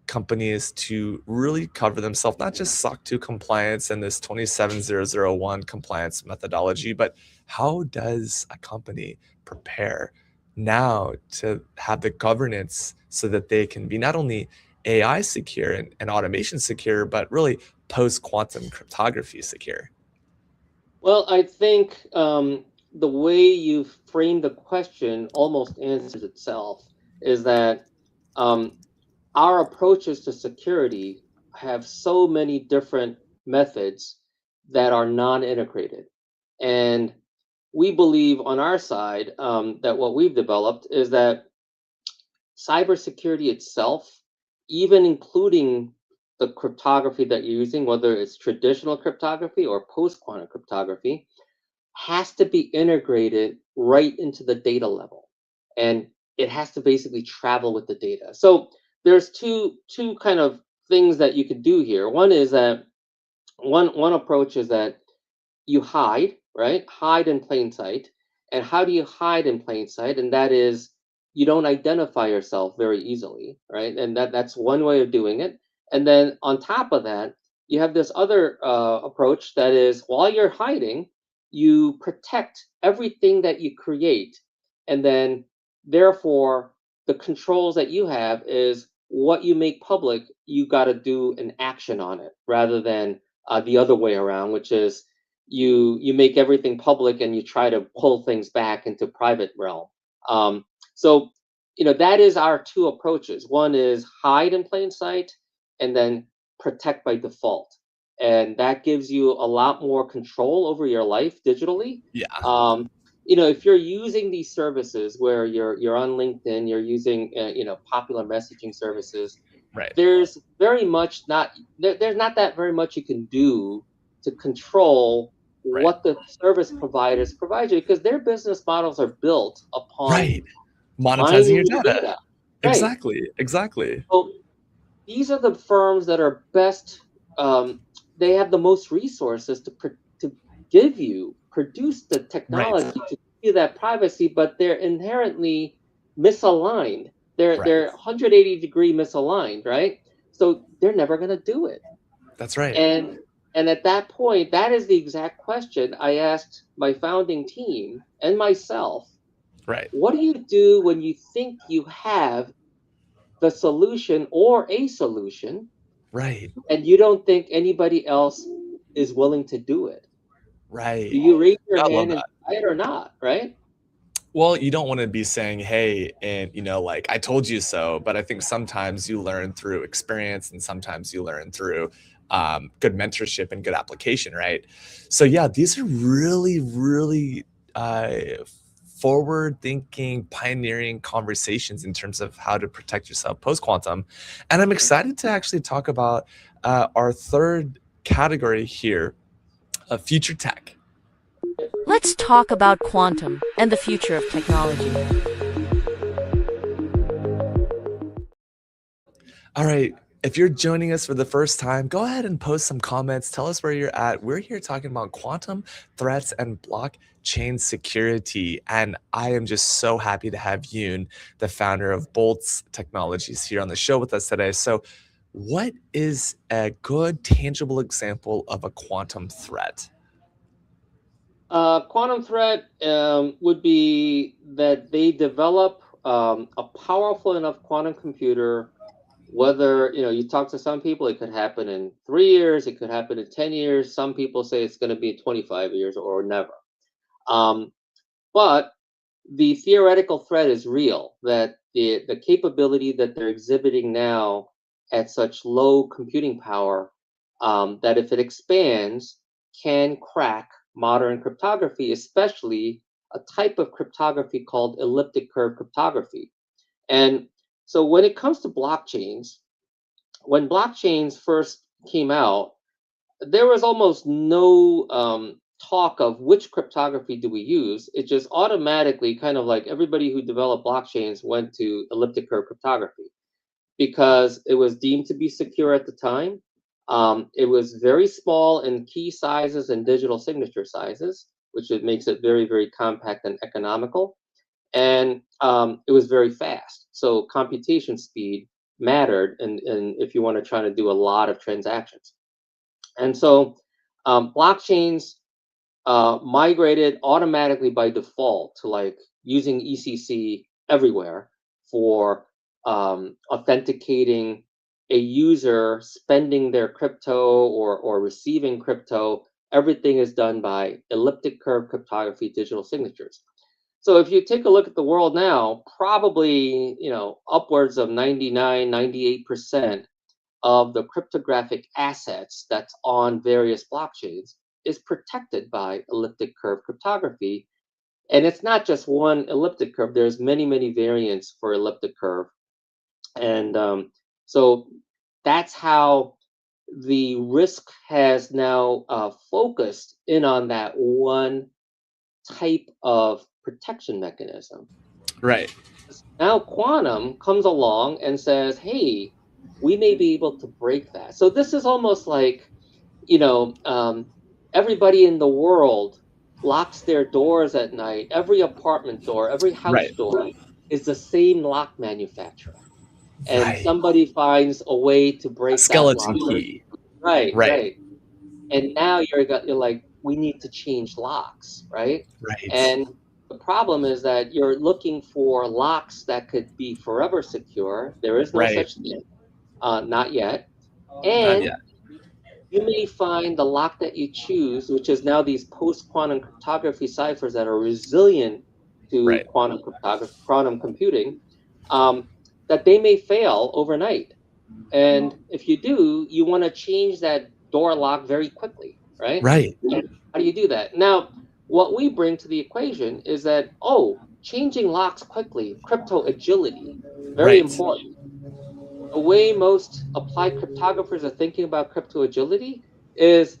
companies to really cover themselves, not just SOC 2 compliance and this 27001 compliance methodology, but how does a company prepare now to have the governance so that they can be not only AI secure and automation secure, but really post quantum cryptography secure? Well, I think the way you frame the question almost answers itself. Is that um, our approaches to security have so many different methods that are non-integrated, and we believe on our side that what we've developed is that cybersecurity itself, even including the cryptography that you're using, whether it's traditional cryptography or post-quantum cryptography, has to be integrated right into the data level, and it has to basically travel with the data. So there's two kind of things that you could do here. One is that one approach is that you hide, right? Hide in plain sight. And how do you hide in plain sight? And that is, you don't identify yourself very easily, right? And that's one way of doing it. And then on top of that, you have this other approach that is, while you're hiding, you protect everything that you create, and then therefore the controls that you have is what you make public, you got to do an action on it rather than the other way around, which is you make everything public and you try to pull things back into private realm. So that is our two approaches. One is hide in plain sight, and then protect by default, and that gives you a lot more control over your life digitally. Yeah. If you're using these services where you're on LinkedIn, you're using popular messaging services, Right. there's very much not there's not that very much you can do to control Right. what the service providers provide you, because their business models are built upon Right. Monetizing your mining the data. data. Right. Exactly. So these are the firms that are best. They have the most resources to produce the Right. technology to give you that privacy, but they're inherently misaligned. They're 180-degree misaligned, right? So they're never going to do it. That's right. And at that point, that is the exact question I asked my founding team and myself. Right. What do you do when you think you have the solution or a solution, Right. and you don't think anybody else is willing to do it? Right. Do you raise your I love hand and that. try it or not, right? Well, you don't want to be saying, hey, and like I told you so, but I think sometimes you learn through experience and sometimes you learn through good mentorship and good application, right? So yeah, these are really, really forward thinking, pioneering conversations in terms of how to protect yourself post-quantum. And I'm excited to actually talk about our third category here of future tech. Let's talk about quantum and the future of technology. All right. If you're joining us for the first time, go ahead and post some comments. Tell us where you're at. We're here talking about quantum threats and blockchain security. And I am just so happy to have Yoon, the founder of Boltz Technologies, here on the show with us today. So, what is a good, tangible example of a quantum threat? Quantum threat would be that they develop a powerful enough quantum computer. Whether you talk to some people, it could happen in 3 years, it could happen in 10 years. Some people say it's going to be 25 years or never. But the theoretical threat is real, that the capability that they're exhibiting now at such low computing power, that if it expands, can crack modern cryptography, especially a type of cryptography called elliptic curve cryptography. And so when it comes to blockchains, when blockchains first came out, there was almost no talk of which cryptography do we use. It just automatically, kind of like everybody who developed blockchains went to elliptic curve cryptography because it was deemed to be secure at the time. It was very small in key sizes and digital signature sizes, which makes it very, very compact and economical. And it was very fast. So computation speed mattered, and if you want to try to do a lot of transactions. And so blockchains migrated automatically by default to like using ECC everywhere for authenticating a user spending their crypto or receiving crypto. Everything is done by elliptic curve cryptography digital signatures. So if you take a look at the world now, probably upwards of 99, 98% of the cryptographic assets that's on various blockchains is protected by elliptic curve cryptography. And it's not just one elliptic curve, there's many, many variants for elliptic curve. And so that's how the risk has now focused in on that one type of protection mechanism. Right. Now quantum comes along and says, hey, we may be able to break that. So this is almost like, everybody in the world locks their doors at night. Every apartment door, every house door is the same lock manufacturer. And Right. somebody finds a way to break that Skeleton lock. key. Right. And now you're like, we need to change locks, right? Right. And the problem is that you're looking for locks that could be forever secure. There is no Right. such thing, not yet. Not yet. And you may find the lock that you choose, which is now these post-quantum cryptography ciphers that are resilient to Right. quantum cryptography, quantum computing, um, that they may fail overnight. And if you do, you want to change that door lock very quickly, right? Right. How do you do that? Now, what we bring to the equation is that, oh, changing locks quickly, crypto agility, very Right. important. The way most applied cryptographers are thinking about crypto agility is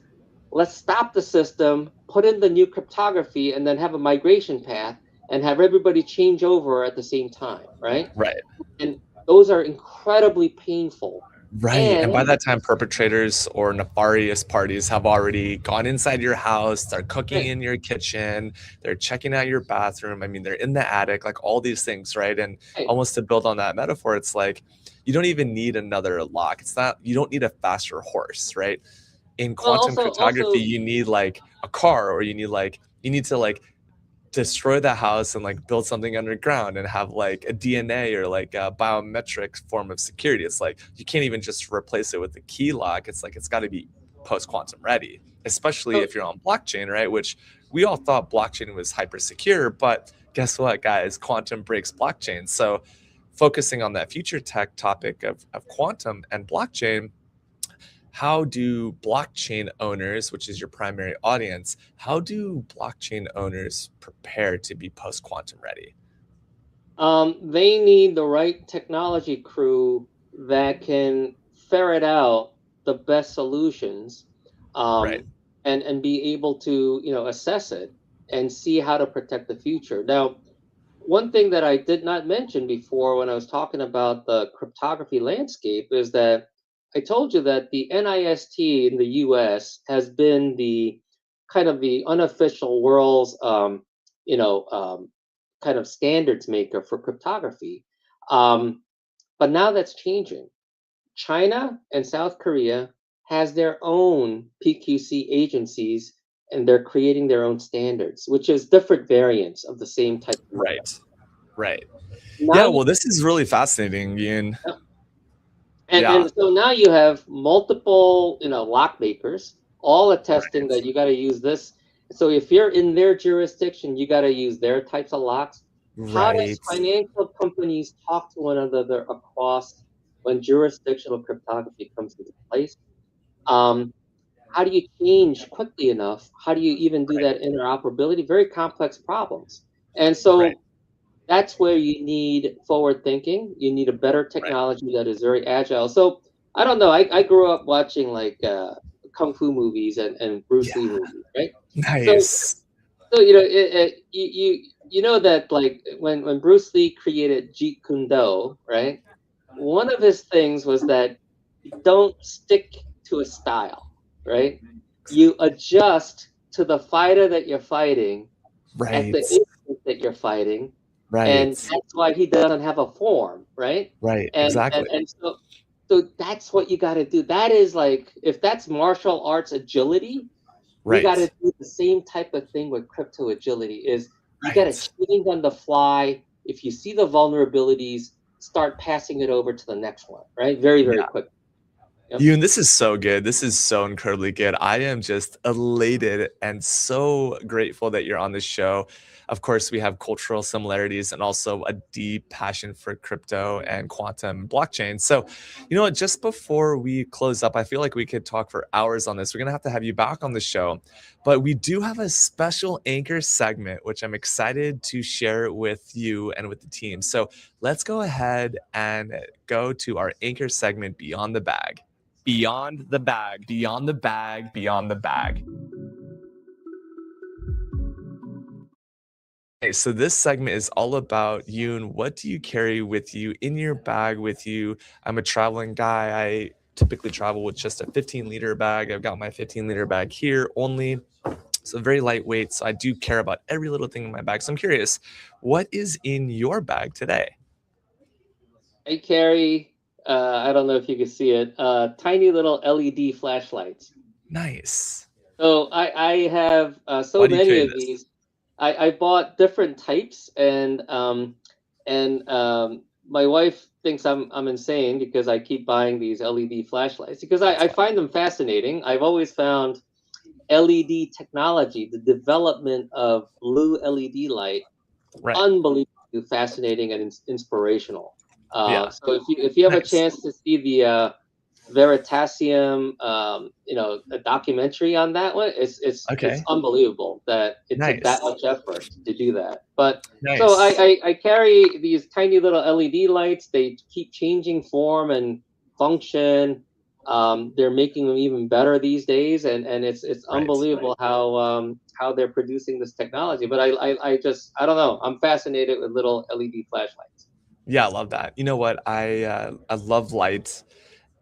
let's stop the system, put in the new cryptography, and then have a migration path and have everybody change over at the same time, right? Right. And those are incredibly painful. Right. And by And that time, perpetrators or nefarious parties have already gone inside your house, they're cooking right, in your kitchen, they're checking out your bathroom. I mean, they're in the attic, like all these things, right? And right. almost to build on that metaphor, it's like you don't even need another lock. It's not, you don't need a faster horse, right? In Well, quantum cryptography, also, you need like a car, or you need to like destroy the house and like build something underground and have like a DNA or like a biometric form of security. It's like you can't even just replace it with a key lock. It's like it's got to be post quantum ready, especially so if you're on blockchain, right? Which we all thought blockchain was hyper secure, but guess what, guys? Quantum breaks blockchain. So focusing on that future tech topic of quantum and blockchain, how do blockchain owners, which is your primary audience, how do blockchain owners prepare to be post quantum ready? they need the right technology crew that can ferret out the best solutions, Right. um, and be able to assess it and see how to protect the future. Now, one thing that I did not mention before when I was talking about the cryptography landscape is that I told you that the NIST in the US has been the kind of the unofficial world's you know kind of standards maker for cryptography. Um, but now that's changing. China and South Korea has their own PQC agencies, and they're creating their own standards, which is different variants of the same type of crypto. Right. Right. Now Yeah. you Well, this is really fascinating, Yoon. and Yeah. so now you have multiple lock makers all attesting Right. that you got to use this. So if you're in their jurisdiction, you got to use their types of locks. How does Right. financial companies talk to one another across when jurisdictional cryptography comes into place? Um, how do you change quickly enough? How do you even do Right. that interoperability? Very complex problems. And Right. so that's where you need forward thinking. You need a better Right. technology that is very agile. So I don't know. I grew up watching like kung fu movies and Bruce Lee Yeah. movies, right? So Nice. you know that like when Bruce Lee created Jeet Kune Do, right? One of his things was that you don't stick to a style, right? You adjust to the fighter that you're fighting at the Right. instant that you're fighting, and Right. that's why he doesn't have a form, right? Right. And and Exactly. and so that's what you got to do. That is like if that's martial arts agility, we got to Right. do the same type of thing with crypto agility. Is you got to Right. change on the fly. If you see the vulnerabilities, start passing it over to the next one, right? Very very Yeah. quick. Yep. Yoon, this is so good. This is so incredibly good. I am just elated and so grateful that you're on the show. Of course, we have cultural similarities and also a deep passion for crypto and quantum blockchain. So, you know what? Just before we close up, I feel like we could talk for hours on this. We're going to have you back on the show. But we do have a special anchor segment, which I'm excited to share with you and with the team. So, let's go ahead and go to our anchor segment, Beyond the Bag. Beyond the bag, beyond the bag, beyond the bag. Okay, so this segment is all about Yoon. What do you carry with you in your bag with you? I'm a traveling guy. I typically travel with just a 15-liter bag. I've got my 15-liter bag here only. So very lightweight. So I do care about every little thing in my bag. So I'm curious, what is in your bag today? I carry. I don't know if you can see it. Tiny little LED flashlights. Nice. So I have Why so do you many carry of this? these. I bought different types, and my wife thinks I'm insane because I keep buying these LED flashlights because That's I fine. find them fascinating. I've always found LED technology, the development of blue LED light, Right. unbelievably fascinating and inspirational. Yeah. So if you have a Nice. chance to see the Veritasium, a documentary on that one. It's Okay. unbelievable that it took that Nice. much effort to do that. But so Nice. I carry these tiny little LED lights. They keep changing form and function. They're making them even better these days, and it's Right. unbelievable how they're producing this technology. But I just I don't know. I'm fascinated with little LED flashlights. Yeah, I love that. You know what? I love light.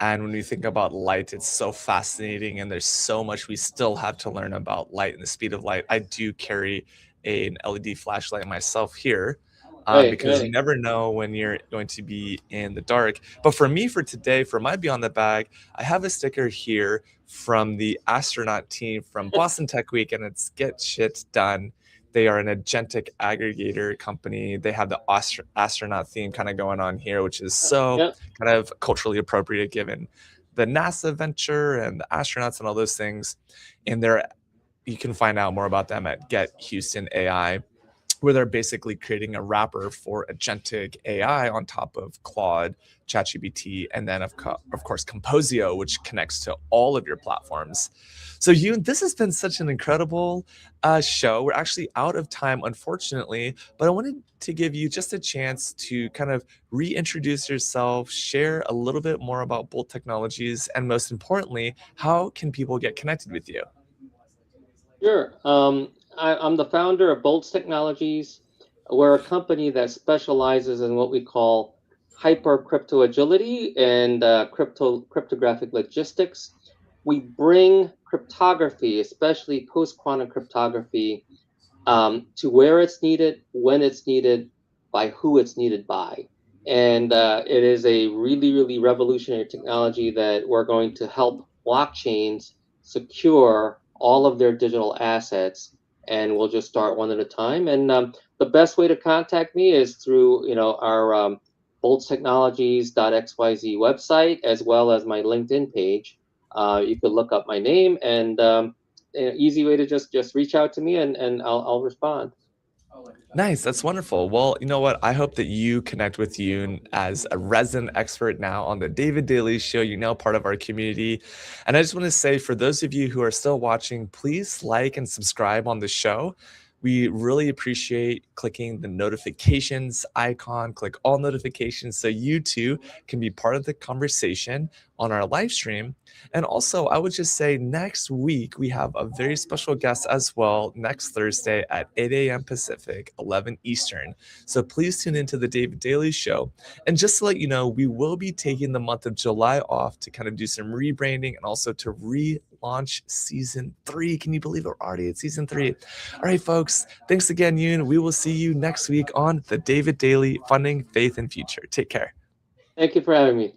And when we think about light, it's so fascinating, and there's so much we still have to learn about light and the speed of light. I do carry an LED flashlight myself here, Right, because you right. never know when you're going to be in the dark. But for me, for today, for my Beyond the Bag, I have a sticker here from the astronaut team from Boston Tech Week, and it's Get Shit Done. They are an agentic aggregator company. They have the astronaut theme kind of going on here, which is so Yep. kind of culturally appropriate given the NASA venture and the astronauts and all those things. And they're you can find out more about them at Get Houston AI, where they're basically creating a wrapper for agentic AI on top of Claude, ChatGPT, and then of course Composio, which connects to all of your platforms. So Yoon, this has been such an incredible show. We're actually out of time, unfortunately, but I wanted to give you just a chance to kind of reintroduce yourself, share a little bit more about Bolt Technologies, and most importantly, how can people get connected with you? Sure. I'm the founder of Bolts Technologies. We're a company that specializes in what we call hyper crypto agility and cryptographic logistics. We bring cryptography, especially post quantum cryptography, to where it's needed, when it's needed, by who it's needed by. And it is a really, really revolutionary technology that we're going to help blockchains secure all of their digital assets. And we'll just start one at a time. And the best way to contact me is through, our boltstechnologies.xyz website, as well as my LinkedIn page. You could look up my name, and an easy way to just reach out to me, and I'll respond. Nice. That's wonderful. Well, you know what? I hope that you connect with Yoon as a resident expert now on the David Daily Show. You're now part of our community. And I just want to say, for those of you who are still watching, please like and subscribe on the show. We really appreciate clicking the notifications icon, click all notifications so you too can be part of the conversation on our live stream. And also, I would just say next week, we have a very special guest as well next Thursday at 8 a.m. Pacific, 11 Eastern. So please tune into the David Daily Show. And just to let you know, we will be taking the month of July off to kind of do some rebranding and also to relaunch season 3. Can you believe we're already at season 3? All right, folks. Thanks again, Yoon. We will see you next week on the David Daily Funding, Faith, and Future. Take care. Thank you for having me.